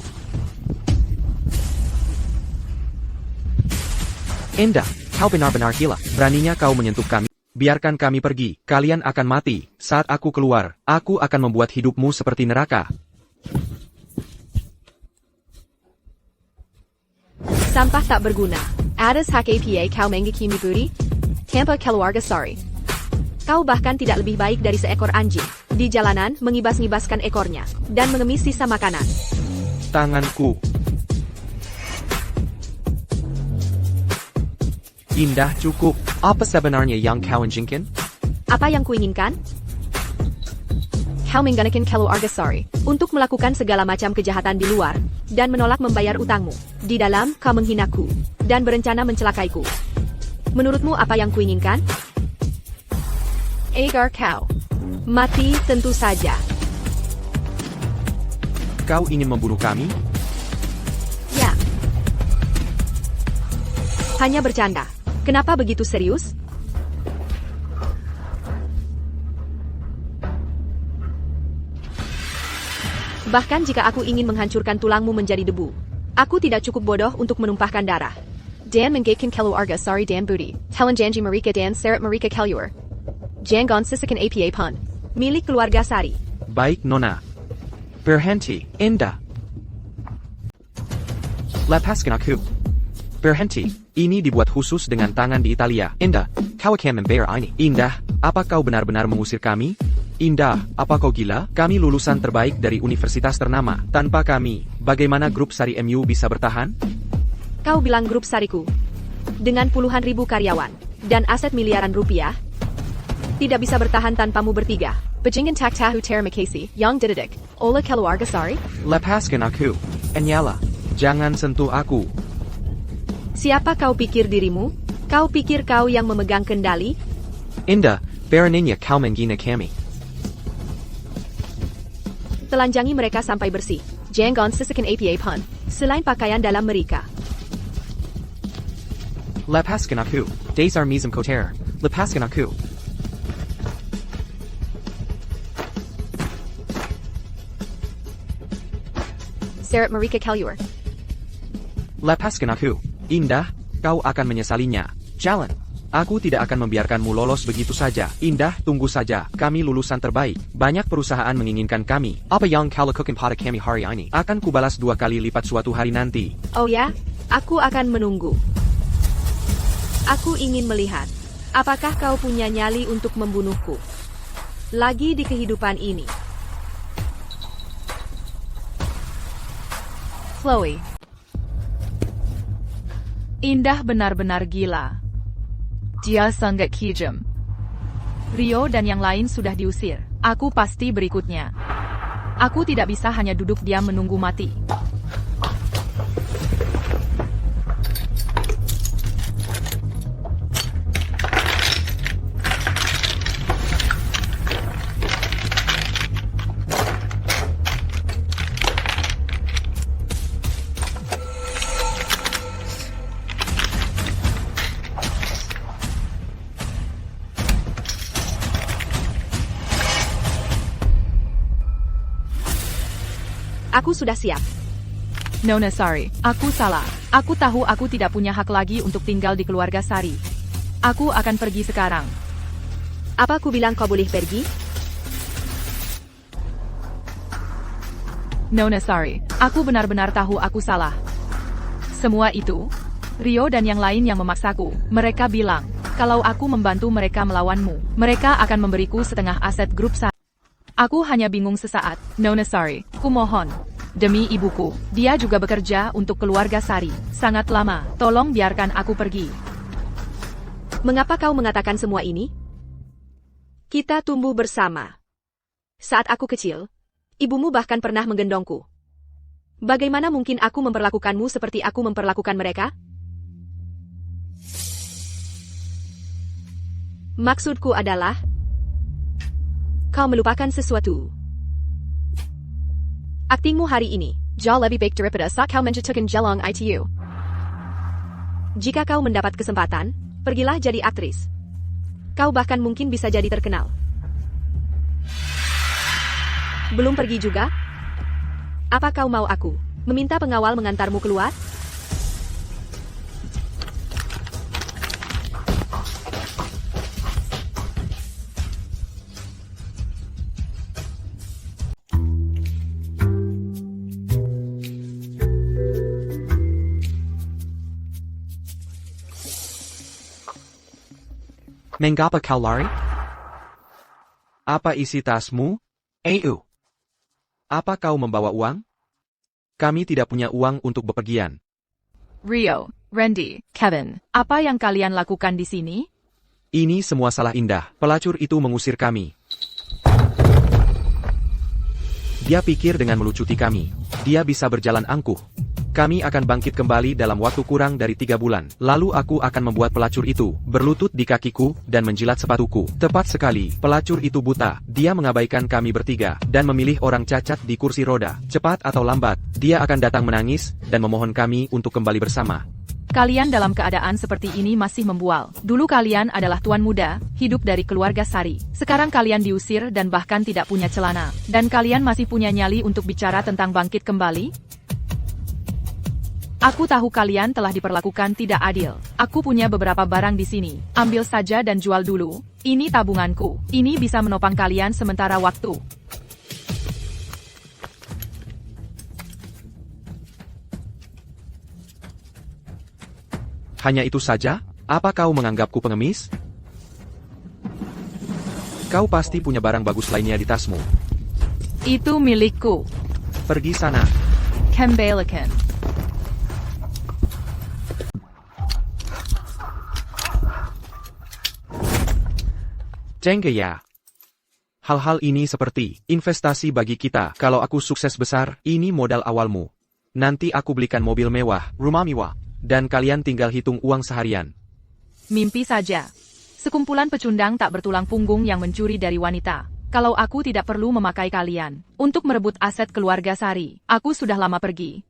Indah, kau benar-benar gila. Beraninya kau menyentuh kami. Biarkan kami pergi. Kalian akan mati. Saat aku keluar, aku akan membuat hidupmu seperti neraka. Sampah tak berguna. Atas hak apa kau menghakimi budi? Tanpa keluarga sorry. Kau bahkan tidak lebih baik dari seekor anjing. Di jalanan, mengibas-ngibaskan ekornya, dan mengemis sisa makanan. Tanganku. Indah cukup. Apa sebenarnya yang kau inginkan? Apa yang kuinginkan? Kau menggunakan keluarga sorry untuk melakukan segala macam kejahatan di luar, dan menolak membayar utangmu. Di dalam, kau menghinaku, dan berencana mencelakaiku. Menurutmu apa yang kuinginkan? Agar kau mati tentu saja. Kau ingin membunuh kami? Ya. Hanya bercanda. Kenapa begitu serius? Bahkan jika aku ingin menghancurkan tulangmu menjadi debu, aku tidak cukup bodoh untuk menumpahkan darah. Dan menggaitkan keluarga sorry dan budi. Helen Janji Marika dan Seret Marika Keluar. Jangan sisakan apa pun. Milik keluarga Sari. Baik, Nona. Berhenti, Indah. Lepaskan aku. Berhenti. Ini dibuat khusus dengan tangan di Italia. Indah, kau akan membayar ini. Indah, apa kau benar-benar mengusir kami? Indah, apa kau gila? Kami lulusan terbaik dari universitas ternama. Tanpa kami, bagaimana grup Sari MU bisa bertahan? Kau bilang grup Sariku. Dengan puluhan ribu karyawan, dan aset miliaran rupiah, tidak bisa bertahan tanpamu bertiga. Bajingan tak tahu terima kasih, yang dididik. Ola keluarga Sari? Lepaskan aku. Enyala, jangan sentuh aku. Siapa kau pikir dirimu? Kau pikir kau yang memegang kendali? Indah, beraninya kau menghina kami. Telanjangi mereka sampai bersih. Jangan sisakan apa pun, selain pakaian dalam mereka. Lepaskan aku. Dasar mizam kotor. Lepaskan aku. Seret Marika Keluar. Lepaskan aku. Indah, kau akan menyesalinya. Jalan. Aku tidak akan membiarkanmu lolos begitu saja. Indah, tunggu saja. Kami lulusan terbaik. Banyak perusahaan menginginkan kami. Apa yang kau lakukan pada kami hari ini? Akan kubalas 2 kali lipat suatu hari nanti. Oh ya? Aku akan menunggu. Aku ingin melihat. Apakah kau punya nyali untuk membunuhku? Lagi di kehidupan ini. Chloe. Indah benar-benar gila. Dia sangat kejam. Rio dan yang lain sudah diusir. Aku pasti berikutnya. Aku tidak bisa hanya duduk diam menunggu mati. Aku sudah siap. Nona sorry, aku salah. Aku tahu aku tidak punya hak lagi untuk tinggal di keluarga Sari. Aku akan pergi sekarang. Apa aku bilang kau boleh pergi? Nona sorry, aku benar-benar tahu aku salah. Semua itu, Rio dan yang lain yang memaksaku. Mereka bilang, kalau aku membantu mereka melawanmu, mereka akan memberiku setengah aset grup Sari. Aku hanya bingung sesaat. Nona sorry, kumohon. Demi ibuku, dia juga bekerja untuk keluarga Sari. Sangat lama, tolong biarkan aku pergi. Mengapa kau mengatakan semua ini? Kita tumbuh bersama. Saat aku kecil, ibumu bahkan pernah menggendongku. Bagaimana mungkin aku memperlakukanmu seperti aku memperlakukan mereka? Maksudku adalah, kau melupakan sesuatu. Aktingmu hari ini, jauh lebih baik daripada saat kau menjatuhkan Jelong itu. Jika kau mendapat kesempatan, pergilah jadi aktris. Kau bahkan mungkin bisa jadi terkenal. Belum pergi juga? Apa kau mau aku meminta pengawal mengantarmu keluar? Mengapa kau lari? Apa isi tasmu? Apa kau membawa uang? Kami tidak punya uang untuk bepergian. Rio, Randy, Kevin, apa yang kalian lakukan di sini? Ini semua salah Indah. Pelacur itu mengusir kami. Dia pikir dengan melucuti kami, dia bisa berjalan angkuh. Kami akan bangkit kembali dalam waktu kurang dari 3 bulan. Lalu aku akan membuat pelacur itu berlutut di kakiku dan menjilat sepatuku. Tepat sekali, pelacur itu buta. Dia mengabaikan kami bertiga dan memilih orang cacat di kursi roda. Cepat atau lambat, dia akan datang menangis dan memohon kami untuk kembali bersama. Kalian dalam keadaan seperti ini masih membual. Dulu kalian adalah tuan muda, hidup dari keluarga Sari. Sekarang kalian diusir dan bahkan tidak punya celana. Dan kalian masih punya nyali untuk bicara tentang bangkit kembali? Aku tahu kalian telah diperlakukan tidak adil. Aku punya beberapa barang di sini. Ambil saja dan jual dulu. Ini tabunganku. Ini bisa menopang kalian sementara waktu. Hanya itu saja? Apa kau menganggapku pengemis? Kau pasti punya barang bagus lainnya di tasmu. Itu milikku. Pergi sana. Kembalikan. Cengkeya. Hal-hal ini seperti investasi bagi kita. Kalau aku sukses besar, ini modal awalmu. Nanti aku belikan mobil mewah, rumah mewah. Dan kalian tinggal hitung uang seharian. Mimpi saja. Sekumpulan pecundang tak bertulang punggung yang mencuri dari wanita. Kalau aku tidak perlu memakai kalian untuk merebut aset keluarga Sari, aku sudah lama pergi.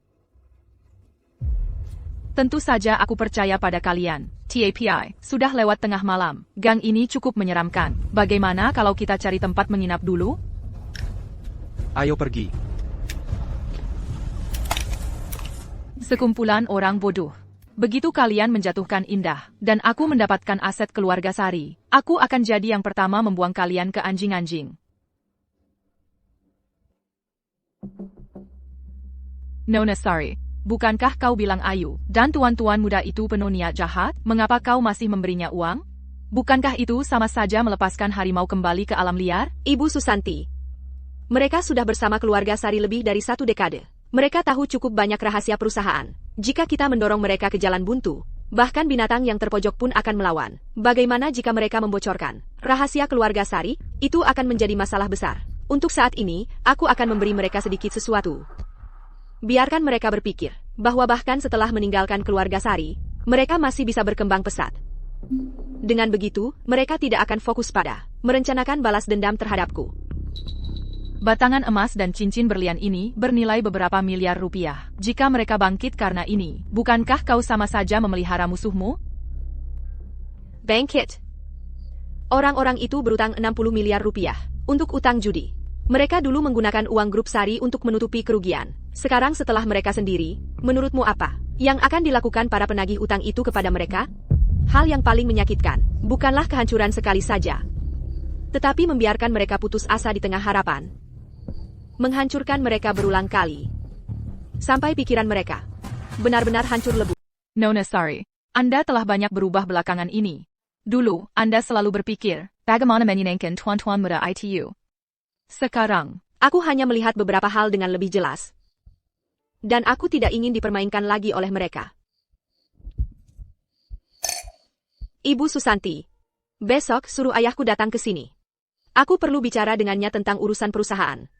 Tentu saja aku percaya pada kalian. TAPI, sudah lewat tengah malam. Gang ini cukup menyeramkan. Bagaimana kalau kita cari tempat menginap dulu? Ayo pergi. Sekumpulan orang bodoh. Begitu kalian menjatuhkan Indah, dan aku mendapatkan aset keluarga Sari, aku akan jadi yang pertama membuang kalian ke anjing-anjing. Nona Sari, bukankah kau bilang Ayu, dan tuan-tuan muda itu penuh niat jahat? Mengapa kau masih memberinya uang? Bukankah itu sama saja melepaskan harimau kembali ke alam liar? Ibu Susanti. Mereka sudah bersama keluarga Sari lebih dari 1 dekade. Mereka tahu cukup banyak rahasia perusahaan. Jika kita mendorong mereka ke jalan buntu, bahkan binatang yang terpojok pun akan melawan. Bagaimana jika mereka membocorkan rahasia keluarga Sari? Itu akan menjadi masalah besar. Untuk saat ini, aku akan memberi mereka sedikit sesuatu. Biarkan mereka berpikir bahwa bahkan setelah meninggalkan keluarga Sari, mereka masih bisa berkembang pesat. Dengan begitu, mereka tidak akan fokus pada merencanakan balas dendam terhadapku. Batangan emas dan cincin berlian ini bernilai beberapa miliar rupiah. Jika mereka bangkit karena ini, bukankah kau sama saja memelihara musuhmu? Bangkit. Orang-orang itu berutang 60 miliar rupiah untuk utang judi. Mereka dulu menggunakan uang grup Sari untuk menutupi kerugian. Sekarang setelah mereka sendiri, menurutmu apa yang akan dilakukan para penagih utang itu kepada mereka? Hal yang paling menyakitkan, bukanlah kehancuran sekali saja, tetapi membiarkan mereka putus asa di tengah harapan. Menghancurkan mereka berulang kali. Sampai pikiran mereka benar-benar hancur lebur. Nona Sari, Anda telah banyak berubah belakangan ini. Dulu, Anda selalu berpikir, bagaimana menyenangkan tuan-tuan muda ITU. Sekarang, aku hanya melihat beberapa hal dengan lebih jelas. Dan aku tidak ingin dipermainkan lagi oleh mereka. Ibu Susanti, besok suruh ayahku datang ke sini. Aku perlu bicara dengannya tentang urusan perusahaan.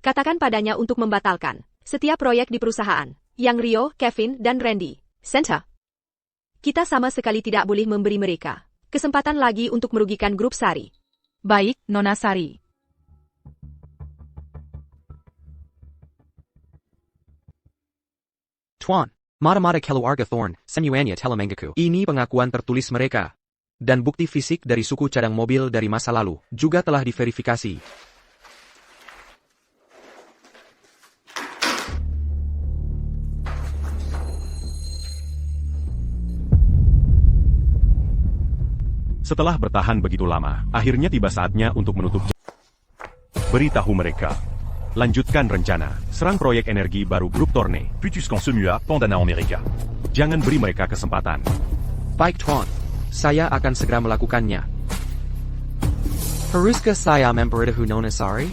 Katakan padanya untuk membatalkan setiap proyek di perusahaan, yang Rio, Kevin, dan Randy. Senta. Kita sama sekali tidak boleh memberi mereka kesempatan lagi untuk merugikan grup Sari. Baik, Nona Sari. Tuan, mata-mata keluarga Thorn, semuanya telah mengaku. Ini pengakuan tertulis mereka. Dan bukti fisik dari suku cadang mobil dari masa lalu juga telah diverifikasi. Setelah bertahan begitu lama, akhirnya tiba saatnya untuk menutup. Beritahu mereka. Lanjutkan rencana. Serang proyek energi baru grup Torne. Putus quand semua Pandana Amerika. Jangan beri mereka kesempatan. Baik Tuan, saya akan segera melakukannya. Haruskah saya memberitahu Nona Sari?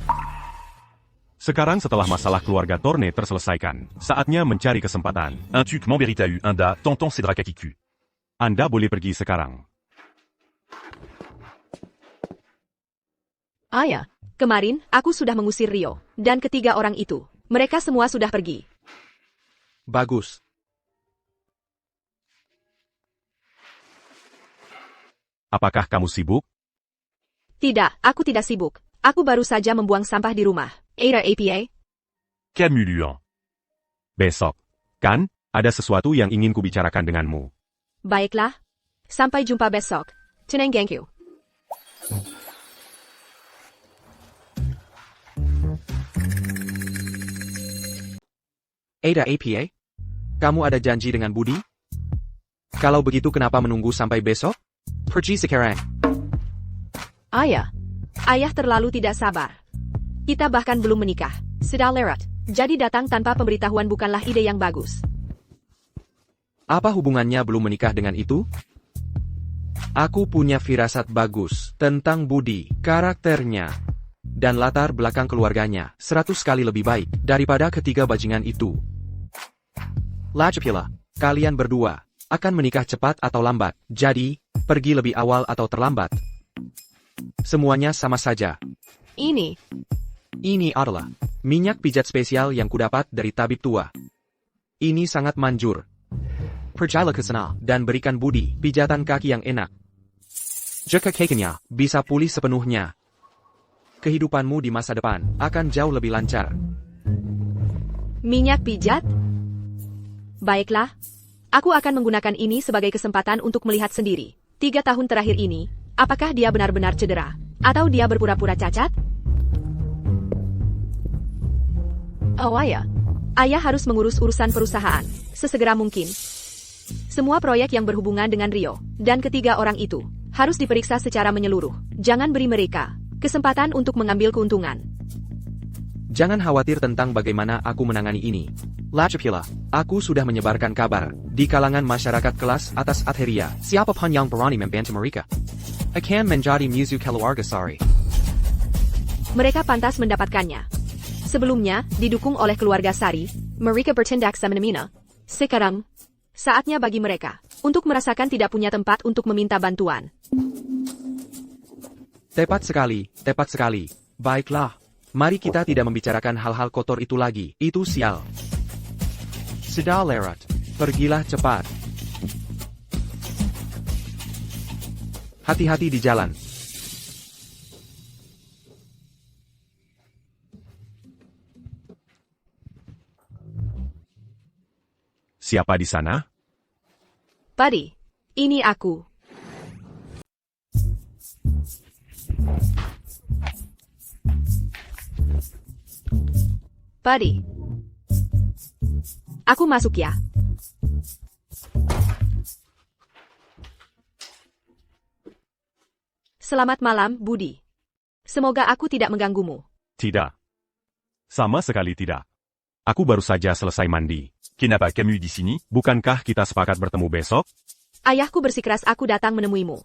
Sekarang setelah masalah keluarga Torne terselesaikan, saatnya mencari kesempatan. Un tuc Mamberitahu Inda, tonton Cedra Kakiku. Anda boleh pergi sekarang. Ayah, kemarin aku sudah mengusir Rio dan ketiga orang itu. Mereka semua sudah pergi. Bagus. Apakah kamu sibuk? Tidak, aku tidak sibuk. Aku baru saja membuang sampah di rumah. Ada APA? Camus Luan. Besok. Kan, ada sesuatu yang ingin kubicarakan denganmu. Baiklah. Sampai jumpa besok. Tenang gengku. Ada APA? Kamu ada janji dengan Budi? Kalau begitu kenapa menunggu sampai besok? Pergi sekarang. Ayah. Ayah terlalu tidak sabar. Kita bahkan belum menikah. Sudah lewat. Jadi datang tanpa pemberitahuan bukanlah ide yang bagus. Apa hubungannya belum menikah dengan itu? Aku punya firasat bagus tentang Budi, karakternya, dan latar belakang keluarganya 100 kali lebih baik daripada ketiga bajingan itu. Lajapila, kalian berdua akan menikah cepat atau lambat, jadi pergi lebih awal atau terlambat. Semuanya sama saja. Ini adalah minyak pijat spesial yang kudapat dari tabib tua. Ini sangat manjur. Percayalah ke sana dan berikan Budi pijatan kaki yang enak. Jika kakinya bisa pulih sepenuhnya, kehidupanmu di masa depan akan jauh lebih lancar. Minyak pijat? Baiklah. Aku akan menggunakan ini sebagai kesempatan untuk melihat sendiri. 3 tahun terakhir ini, apakah dia benar-benar cedera? Atau dia berpura-pura cacat? Oh ayah. Ayah harus mengurus urusan perusahaan, sesegera mungkin. Semua proyek yang berhubungan dengan Rio, dan ketiga orang itu, harus diperiksa secara menyeluruh. Jangan beri mereka kesempatan untuk mengambil keuntungan. Jangan khawatir tentang bagaimana aku menangani ini. Lajapila, aku sudah menyebarkan kabar di kalangan masyarakat kelas atas Atheria. Siapapun yang berani membantu mereka akan menjadi musuh keluarga Sari. Mereka pantas mendapatkannya. Sebelumnya, didukung oleh keluarga Sari, mereka bertindak semena-mena. Sekarang, saatnya bagi mereka untuk merasakan tidak punya tempat untuk meminta bantuan. Tepat sekali. Baiklah, mari kita tidak membicarakan hal-hal kotor itu lagi. Itu sial. Sudah lewat. Pergilah cepat. Hati-hati di jalan. Siapa di sana? Buddy, ini aku. Buddy. Aku masuk ya. Selamat malam, Budi. Semoga aku tidak mengganggumu. Tidak. Sama sekali tidak. Aku baru saja selesai mandi. Kenapa Camus di sini? Bukankah kita sepakat bertemu besok? Ayahku bersikeras aku datang menemuimu.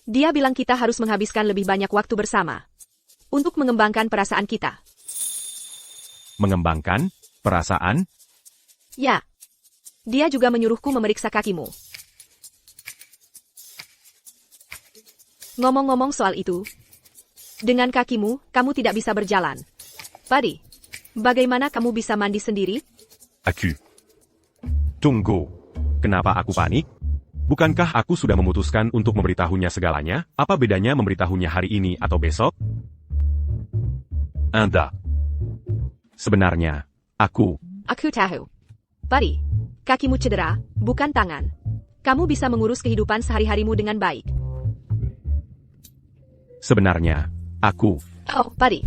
Dia bilang kita harus menghabiskan lebih banyak waktu bersama. Untuk mengembangkan perasaan kita. Mengembangkan perasaan? Ya. Dia juga menyuruhku memeriksa kakimu. Ngomong-ngomong soal itu, dengan kakimu, kamu tidak bisa berjalan. Buddy, bagaimana kamu bisa mandi sendiri? Aku. Tunggu. Kenapa aku panik? Bukankah aku sudah memutuskan untuk memberitahunya segalanya? Apa bedanya memberitahunya hari ini atau besok? Inda. Sebenarnya, aku tahu. Buddy, kakimu cedera, bukan tangan. Kamu bisa mengurus kehidupan sehari-harimu dengan baik. Sebenarnya, aku Oh, Buddy.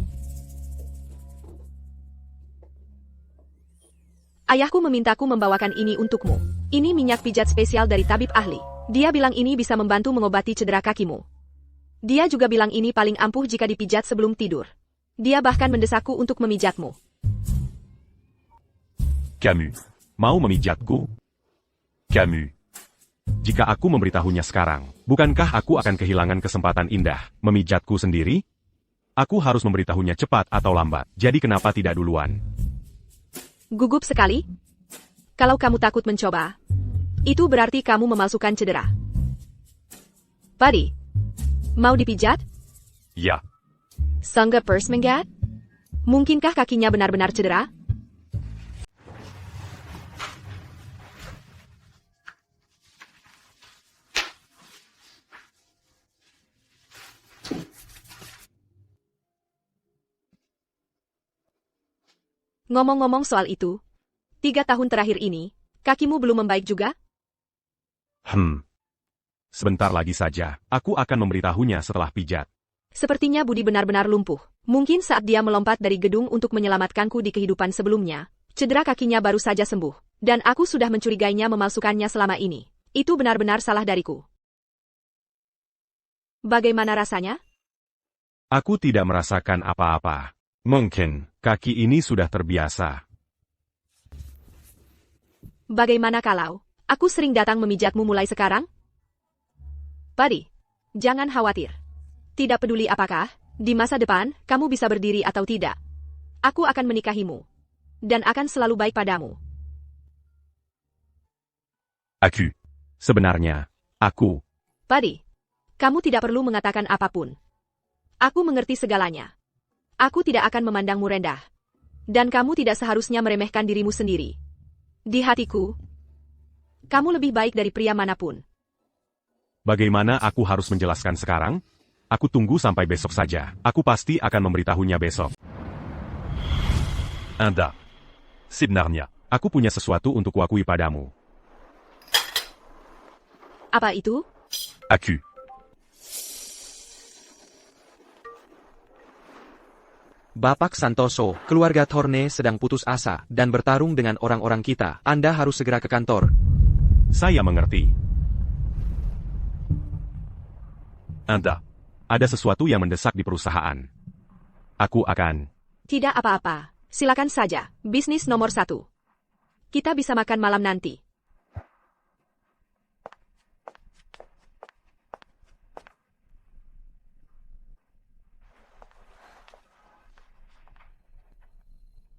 Ayahku memintaku membawakan ini untukmu. Ini minyak pijat spesial dari tabib ahli. Dia bilang ini bisa membantu mengobati cedera kakimu. Dia juga bilang ini paling ampuh jika dipijat sebelum tidur. Dia bahkan mendesakku untuk memijatmu. Camus. mau memijatku. Camus. Jika aku memberitahunya sekarang, bukankah aku akan kehilangan kesempatan indah memijatku sendiri? Aku harus memberitahunya cepat atau lambat, jadi kenapa tidak duluan? Gugup sekali? Kalau kamu takut mencoba, itu berarti kamu memalsukan cedera. Buddy, mau dipijat? Ya. Sangga pers menggat? Mungkinkah kakinya benar-benar cedera? Ngomong-ngomong soal itu, 3 tahun terakhir ini, kakimu belum membaik juga? Sebentar lagi saja, aku akan memberitahunya setelah pijat. Sepertinya Budi benar-benar lumpuh. Mungkin saat dia melompat dari gedung untuk menyelamatkanku di kehidupan sebelumnya, cedera kakinya baru saja sembuh, dan aku sudah mencurigainya memalsukannya selama ini. Itu benar-benar salah dariku. Bagaimana rasanya? Aku tidak merasakan apa-apa. Mungkin, kaki ini sudah terbiasa. Bagaimana kalau aku sering datang memijatmu mulai sekarang? Buddy, jangan khawatir. Tidak peduli apakah, di masa depan, kamu bisa berdiri atau tidak. Aku akan menikahimu. Dan akan selalu baik padamu. Aku. Sebenarnya, aku. Buddy, kamu tidak perlu mengatakan apapun. Aku mengerti segalanya. Aku tidak akan memandangmu rendah. Dan kamu tidak seharusnya meremehkan dirimu sendiri. Di hatiku, kamu lebih baik dari pria manapun. Bagaimana aku harus menjelaskan sekarang? Aku tunggu sampai besok saja. Aku pasti akan memberitahunya besok. Anda. Sebenarnya. Aku punya sesuatu untuk kuakui padamu. Apa itu? Aku. Bapak Santoso, keluarga Thorne sedang putus asa dan bertarung dengan orang-orang kita. Anda harus segera ke kantor. Saya mengerti. Anda. Ada sesuatu yang mendesak di perusahaan. Aku akan... Tidak apa-apa. Silakan saja. Bisnis nomor 1. Kita bisa makan malam nanti.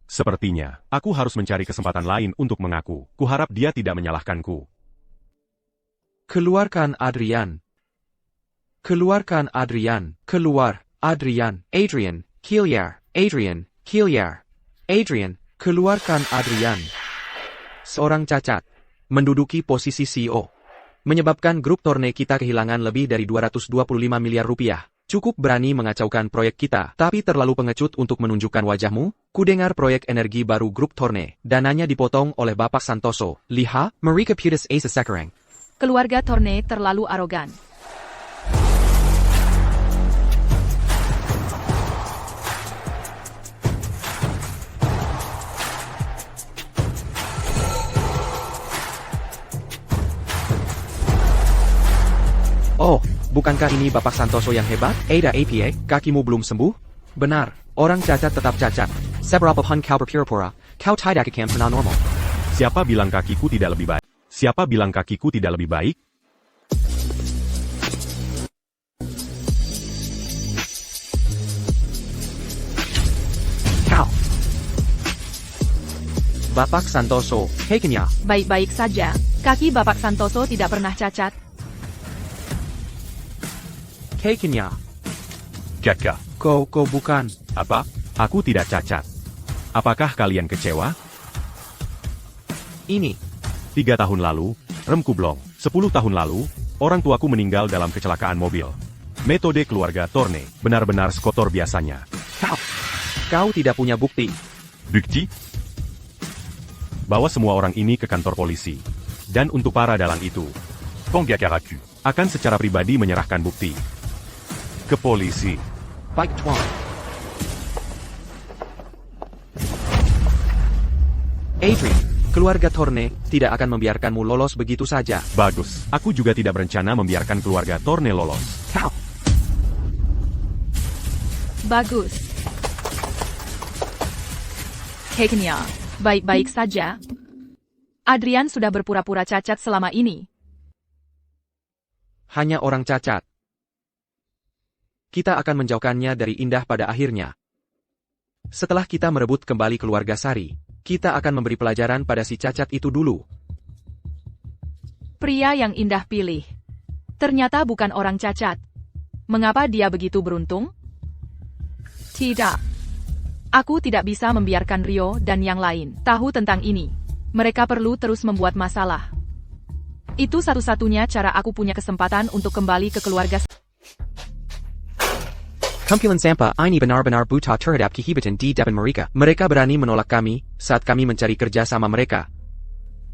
Sepertinya, aku harus mencari kesempatan lain untuk mengaku. Kuharap dia tidak menyalahkanku. Keluarkan Adrian. Keluarkan Adrian. Keluar, Adrian. Adrian, Killiar. Adrian, Killiar. Adrian, keluarkan Adrian. Seorang cacat. Menduduki posisi CEO. Menyebabkan grup Thorne kita kehilangan lebih dari 225 miliar rupiah. Cukup berani mengacaukan proyek kita, tapi terlalu pengecut untuk menunjukkan wajahmu? Kudengar proyek energi baru grup Thorne, dananya dipotong oleh Bapak Santoso. Liha, Marika Putus Asa Sekarang. Keluarga Thorne terlalu arogan. Oh, bukankah ini Bapak Santoso yang hebat? Ada APA, kakimu belum sembuh? Benar, orang cacat tetap cacat. Seberapa pun kau berpura-pura, kau tidak akan pernah normal. Siapa bilang kakiku tidak lebih baik? Siapa bilang kakiku tidak lebih baik? Kau. Bapak Santoso, Kenya. Baik-baik saja. Kaki Bapak Santoso tidak pernah cacat. Kenya. Kakak. Kau bukan. Apa? Aku tidak cacat. Apakah kalian kecewa? Ini. 3 tahun lalu, remku blong. 10 tahun lalu, orang tuaku meninggal dalam kecelakaan mobil. Metode keluarga Thorne benar-benar sekotor biasanya. Kau tidak punya bukti. Bukti? Bawa semua orang ini ke kantor polisi. Dan untuk para dalang itu, Pongakaraku. akan secara pribadi menyerahkan bukti ke polisi. Baik tuan. Adrian, keluarga Thorne tidak akan membiarkanmu lolos begitu saja. Bagus. Aku juga tidak berencana membiarkan keluarga Thorne lolos. Kau. Bagus. Kenya, baik-baik saja. Adrian sudah berpura-pura cacat selama ini. hanya orang cacat. Kita akan menjauhkannya dari Indah pada akhirnya. Setelah kita merebut kembali keluarga Sari, kita akan memberi pelajaran pada si cacat itu dulu. Pria yang Indah pilih. Ternyata bukan orang cacat. Mengapa dia begitu beruntung? Tidak. Aku tidak bisa membiarkan Rio dan yang lain tahu tentang ini. Mereka perlu terus membuat masalah. Itu satu-satunya cara aku punya kesempatan untuk kembali ke keluarga. Kumpulan sampah ini benar-benar buta terhadap kehebasan di depan mereka. Mereka berani menolak kami saat kami mencari kerja sama mereka.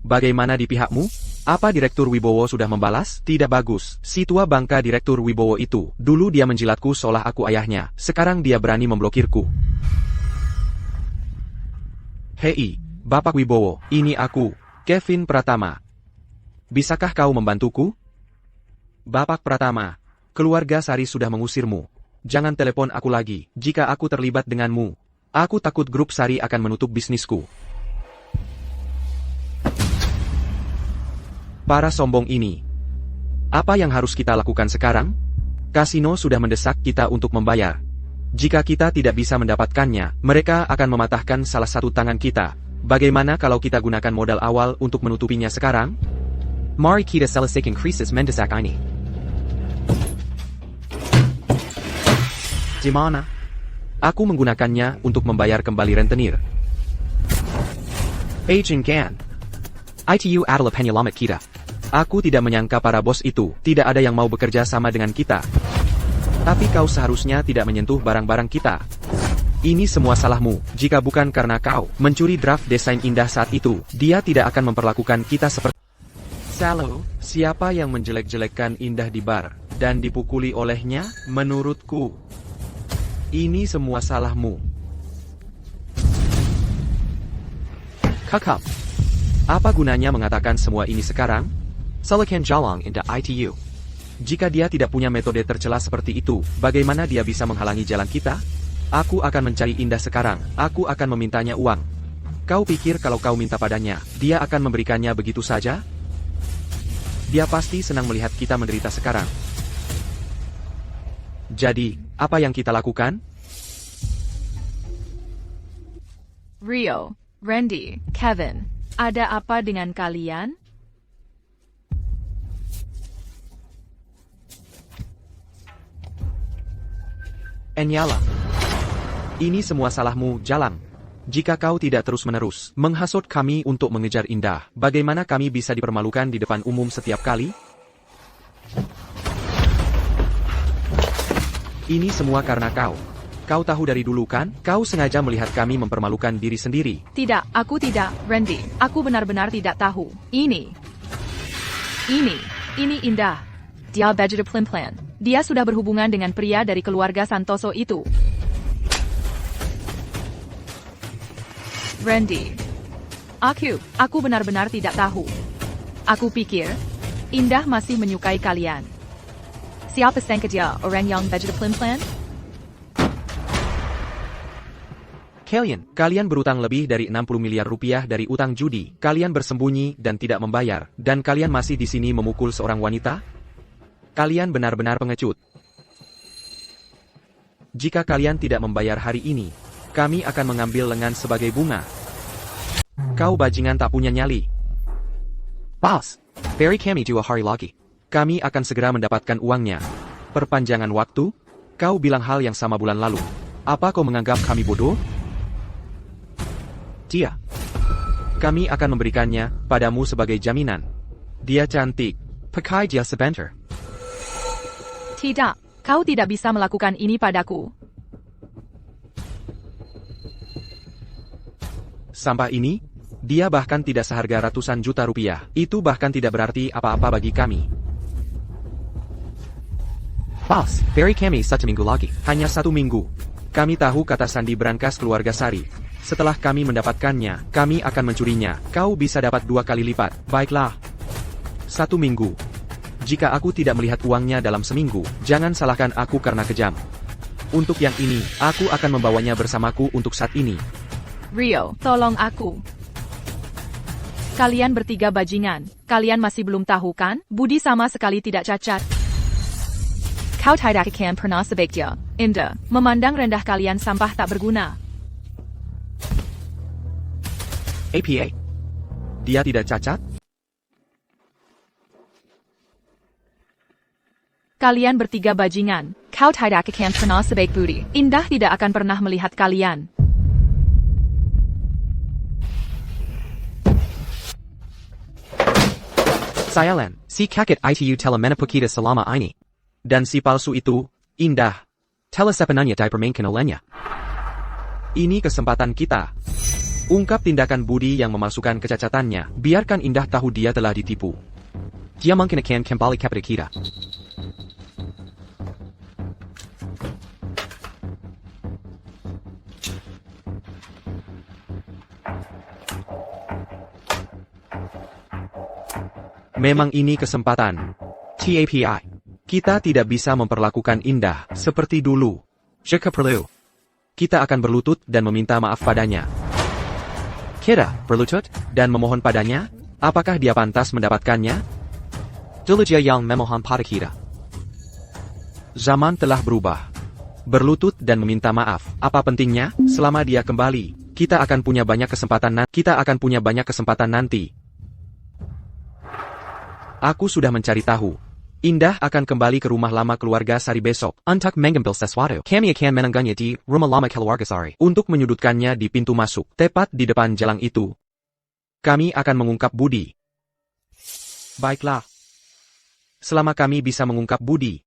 Bagaimana di pihakmu? Apa Direktur Wibowo sudah membalas? Tidak bagus. Si tua bangka Direktur Wibowo itu. Dulu dia menjilatku seolah aku ayahnya. Sekarang dia berani memblokirku. Hei, Bapak Wibowo, ini aku, Kevin Pratama. Bisakah kau membantuku? Bapak Pratama, keluarga Sari sudah mengusirmu. Jangan telepon aku lagi, jika aku terlibat denganmu. Aku takut grup Sari akan menutup bisnisku. Para sombong ini. Apa yang harus kita lakukan sekarang? Kasino sudah mendesak kita untuk membayar. Jika kita tidak bisa mendapatkannya, mereka akan mematahkan salah satu tangan kita. Bagaimana kalau kita gunakan modal awal untuk menutupinya sekarang? Mari kita selesaikan krisis mendesak ini. Di mana? Aku menggunakannya untuk membayar kembali rentenir. Agent Gan. Itu adalah penyelamat kita. Aku tidak menyangka para bos itu tidak ada yang mau bekerja sama dengan kita. Tapi kau seharusnya tidak menyentuh barang-barang kita. Ini semua salahmu. Jika bukan karena kau mencuri draft desain Indah saat itu, dia tidak akan memperlakukan kita seperti... Salo, siapa yang menjelek-jelekkan Indah di bar dan dipukuli olehnya? Menurutku, ini semua salahmu. Kakak, apa gunanya mengatakan semua ini sekarang? Salahkan Jalang Indah ITU. Jika dia tidak punya metode tercela seperti itu, bagaimana dia bisa menghalangi jalan kita? Aku akan mencari Indah sekarang, aku akan memintanya uang. Kau pikir kalau kau minta padanya, dia akan memberikannya begitu saja? Dia pasti senang melihat kita menderita sekarang. Jadi, apa yang kita lakukan? Rio, Randy, Kevin, ada apa dengan kalian? Enyala. Ini semua salahmu, Jalang. Jika kau tidak terus-menerus menghasut kami untuk mengejar Indah, bagaimana kami bisa dipermalukan di depan umum setiap kali? Ini semua karena kau. Kau tahu dari dulu kan? Kau sengaja melihat kami mempermalukan diri sendiri. Tidak, aku tidak, Randy. Aku benar-benar tidak tahu. Ini Indah. Dia budget plan. Dia sudah berhubungan dengan pria dari keluarga Santoso itu. Randy. Aku benar-benar tidak tahu. Aku pikir, Indah masih menyukai kalian. Siapa sangka dia orang yang budget plan? Kalian berutang lebih dari 60 miliar rupiah dari utang judi. Kalian bersembunyi dan tidak membayar. Dan kalian masih di sini memukul seorang wanita? Kalian benar-benar pengecut. Jika kalian tidak membayar hari ini, kami akan mengambil lengan sebagai bunga. Kau bajingan tak punya nyali. Boss, beri kami 2 hari lagi. Kami akan segera mendapatkan uangnya. Perpanjangan waktu? Kau bilang hal yang sama bulan lalu. Apa kau menganggap kami bodoh? Dia. Kami akan memberikannya padamu sebagai jaminan. Dia cantik. Pakai dia sebentar. Tidak, kau tidak bisa melakukan ini padaku. Sampah ini? Dia bahkan tidak seharga ratusan juta rupiah. Itu bahkan tidak berarti apa-apa bagi kami. Boss, beri kami 1 minggu lagi. Hanya 1 minggu. Kami tahu kata sandi berangkas keluarga Sari. Setelah kami mendapatkannya, kami akan mencurinya. Kau bisa dapat 2 kali lipat. Baiklah. 1 minggu. Jika aku tidak melihat uangnya dalam seminggu, jangan salahkan aku karena kejam. Untuk yang ini, aku akan membawanya bersamaku untuk saat ini. Rio, tolong aku. Kalian bertiga bajingan. Kalian masih belum tahu kan? Budi sama sekali tidak cacat. Kau tidak akan pernah sebaiknya. Indah, memandang rendah kalian sampah tak berguna. APA. Dia tidak cacat? Kalian bertiga bajingan. Kau tidak akan pernah sebaik Budi. Indah tidak akan pernah melihat kalian. Saya Len, si kakek itu telah menipu kita selama ini. Dan si palsu itu, Indah, telah sepenuhnya dipermainkan olehnya. Ini kesempatan kita. Ungkap tindakan Budi yang memasukkan kecacatannya. Biarkan Indah tahu dia telah ditipu. Dia mungkin akan kembali kepada kita. Memang ini kesempatan. TAPI. Kita tidak bisa memperlakukan Indah seperti dulu. Jika perlu, kita akan berlutut dan meminta maaf padanya. Kita berlutut dan memohon padanya? Apakah dia pantas mendapatkannya? Dulu dia yang memohon pada kita. Zaman telah berubah. Berlutut dan meminta maaf. Apa pentingnya? Selama dia kembali, kita akan punya banyak kesempatan nanti. Aku sudah mencari tahu. Indah akan kembali ke rumah lama keluarga Sari besok. Untuk mengambil sesuatu. Kami akan menangganya di rumah lama keluarga Sari. Untuk menyudutkannya di pintu masuk. Tepat di depan jalan itu. Kami akan mengungkap Budi. Baiklah. Selama kami bisa mengungkap Budi.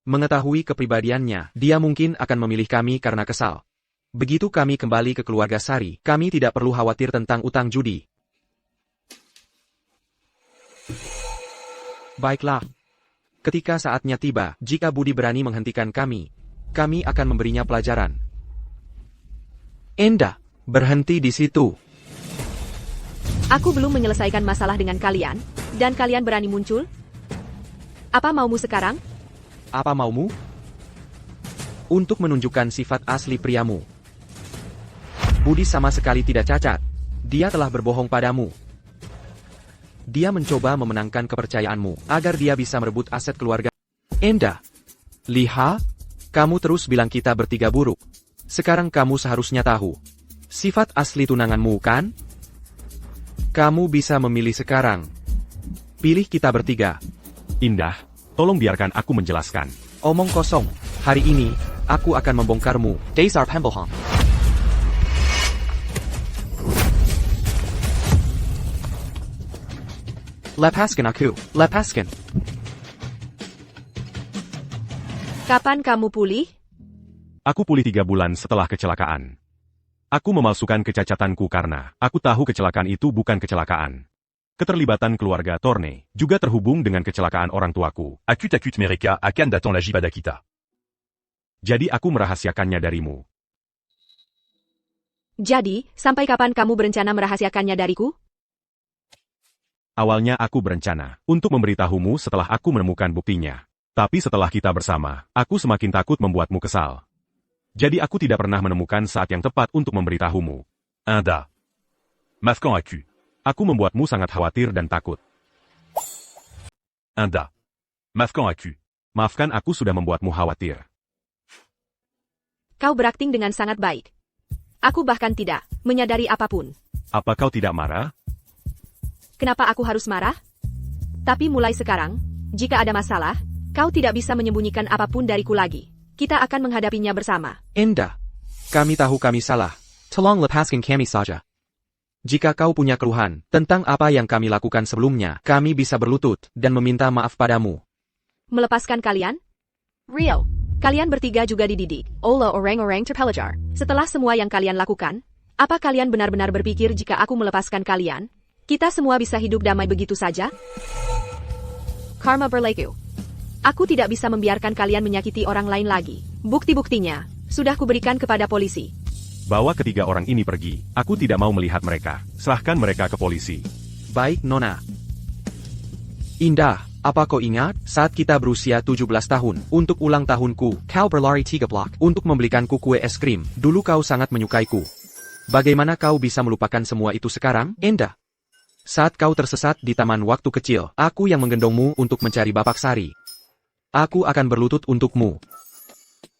Mengetahui kepribadiannya, dia mungkin akan memilih kami karena kesal. Begitu kami kembali ke keluarga Sari, kami tidak perlu khawatir tentang utang judi. Baiklah. Ketika saatnya tiba, jika Budi berani menghentikan kami akan memberinya pelajaran. Indah, berhenti di situ. Aku belum menyelesaikan masalah dengan kalian, dan kalian berani muncul? Apa maumu sekarang? Apa maumu? Untuk menunjukkan sifat asli priamu. Budi sama sekali tidak cacat. Dia telah berbohong padamu. Dia mencoba memenangkan kepercayaanmu, agar dia bisa merebut aset keluarga. Indah. Liha, kamu terus bilang kita bertiga buruk. Sekarang kamu seharusnya tahu. Sifat asli tunanganmu kan? Kamu bisa memilih sekarang. Pilih kita bertiga. Indah, tolong biarkan aku menjelaskan. Omong kosong. Hari ini, aku akan membongkarmu. Dasar pembohong. Lepaskan aku. Lepaskan. Kapan kamu pulih? Aku pulih 3 bulan setelah kecelakaan. Aku memalsukan kecacatanku karena aku tahu kecelakaan itu bukan kecelakaan. Keterlibatan keluarga Torne juga terhubung dengan kecelakaan orang tuaku. Akut Mereka akan datang lagi pada kita. Jadi aku merahasiakannya darimu. Jadi, sampai kapan kamu berencana merahasiakannya dariku? Awalnya aku berencana untuk memberitahumu setelah aku menemukan buktinya. Tapi setelah kita bersama, aku semakin takut membuatmu kesal. Jadi aku tidak pernah menemukan saat yang tepat untuk memberitahumu. Indah. Maafkan aku. Aku membuatmu sangat khawatir dan takut. Indah. Maafkan aku. Maafkan aku sudah membuatmu khawatir. Kau berakting dengan sangat baik. Aku bahkan tidak menyadari apapun. Apa kau tidak marah? Kenapa aku harus marah? Tapi mulai sekarang, jika ada masalah, kau tidak bisa menyembunyikan apapun dariku lagi. Kita akan menghadapinya bersama. Indah. Kami tahu kami salah. Tolong lepaskan kami saja. Jika kau punya keluhan tentang apa yang kami lakukan sebelumnya, kami bisa berlutut dan meminta maaf padamu. Melepaskan kalian? Real. Kalian bertiga juga dididik oleh orang-orang terpelajar. Setelah semua yang kalian lakukan, apa kalian benar-benar berpikir jika aku melepaskan kalian, kita semua bisa hidup damai begitu saja? Karma berlaku. Aku tidak bisa membiarkan kalian menyakiti orang lain lagi. Bukti-buktinya sudah kuberikan kepada polisi. Bawa ketiga orang ini pergi. Aku tidak mau melihat mereka. Serahkan mereka ke polisi. Baik, Nona. Indah, apa kau ingat saat kita berusia 17 tahun untuk ulang tahunku, kau berlari 3 blok untuk membelikanku kue es krim. Dulu kau sangat menyukaiku. Bagaimana kau bisa melupakan semua itu sekarang, Indah? Saat kau tersesat di taman waktu kecil, aku yang menggendongmu untuk mencari Bapak Sari. Aku akan berlutut untukmu.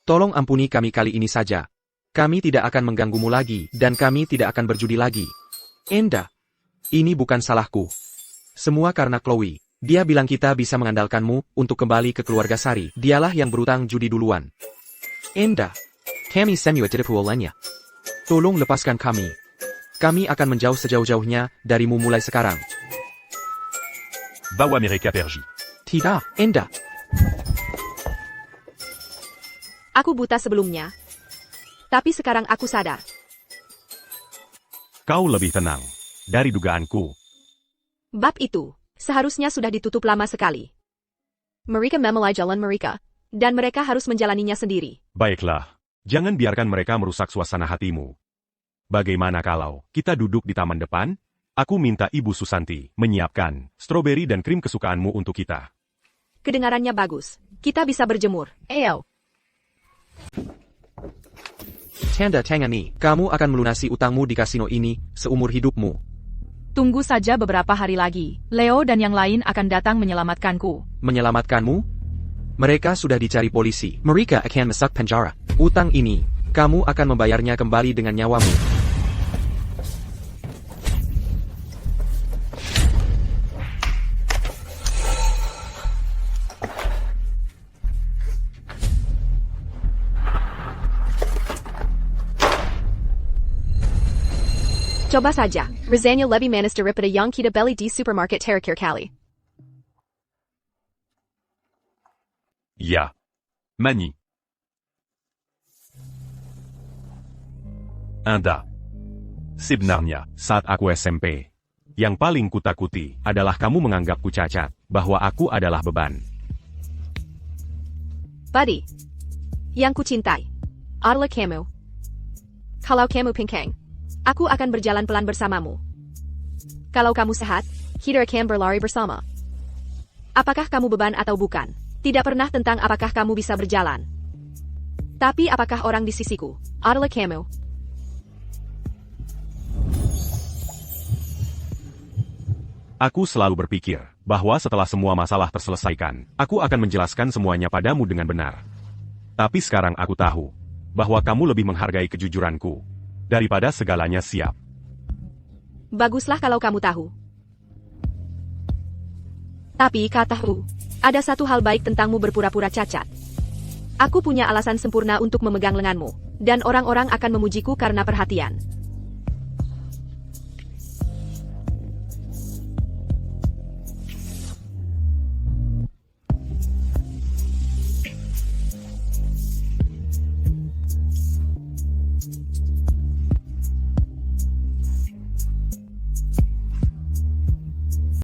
Tolong ampuni kami kali ini saja. Kami tidak akan mengganggumu lagi, dan kami tidak akan berjudi lagi. Enda. Ini bukan salahku. Semua karena Chloe. Dia bilang kita bisa mengandalkanmu untuk kembali ke keluarga Sari. Dialah yang berutang judi duluan. Enda. Kami semua tidak perlunya. Tolong lepaskan kami. Kami akan menjauh sejauh-jauhnya darimu mulai sekarang. Bawa mereka pergi. Tidak, Enda. Aku buta sebelumnya. Tapi sekarang aku sadar. Kau lebih tenang dari dugaanku. Bab itu seharusnya sudah ditutup lama sekali. Mereka memulai jalan mereka, dan mereka harus menjalaninya sendiri. Baiklah, jangan biarkan mereka merusak suasana hatimu. Bagaimana kalau kita duduk di taman depan? Aku minta Ibu Susanti menyiapkan stroberi dan krim kesukaanmu untuk kita. Kedengarannya bagus. Kita bisa berjemur. Eyo. Tanda tangani, kamu akan melunasi utangmu di kasino ini seumur hidupmu. Tunggu saja beberapa hari lagi. Leo dan yang lain akan datang menyelamatkanku. Menyelamatkanmu? Mereka sudah dicari polisi. Mereka akan masuk penjara. Utang ini, kamu akan membayarnya kembali dengan nyawamu. Coba saja. Razanya lebih manis daripada yang kita beli di supermarket terakhir kali. Ya. Mani. Anda. Sebenarnya, Saat aku SMP, yang paling kutakuti adalah kamu menganggapku cacat, bahwa aku adalah beban. Buddy. Yang ku cintai adalah kamu. Kalau kamu pinkeng, aku akan berjalan pelan bersamamu. Kalau kamu sehat, kita akan berlari bersama. Apakah kamu beban atau bukan? Tidak pernah tentang apakah kamu bisa berjalan. Tapi apakah orang di sisiku adalah kamu? Aku selalu berpikir bahwa setelah semua masalah terselesaikan, aku akan menjelaskan semuanya padamu dengan benar. Tapi sekarang aku tahu bahwa kamu lebih menghargai kejujuranku daripada segalanya. Siap. Baguslah kalau kamu tahu. Tapi kataku, ada satu hal baik tentangmu berpura-pura cacat. Aku punya alasan sempurna untuk memegang lenganmu, dan orang-orang akan memujiku karena perhatian.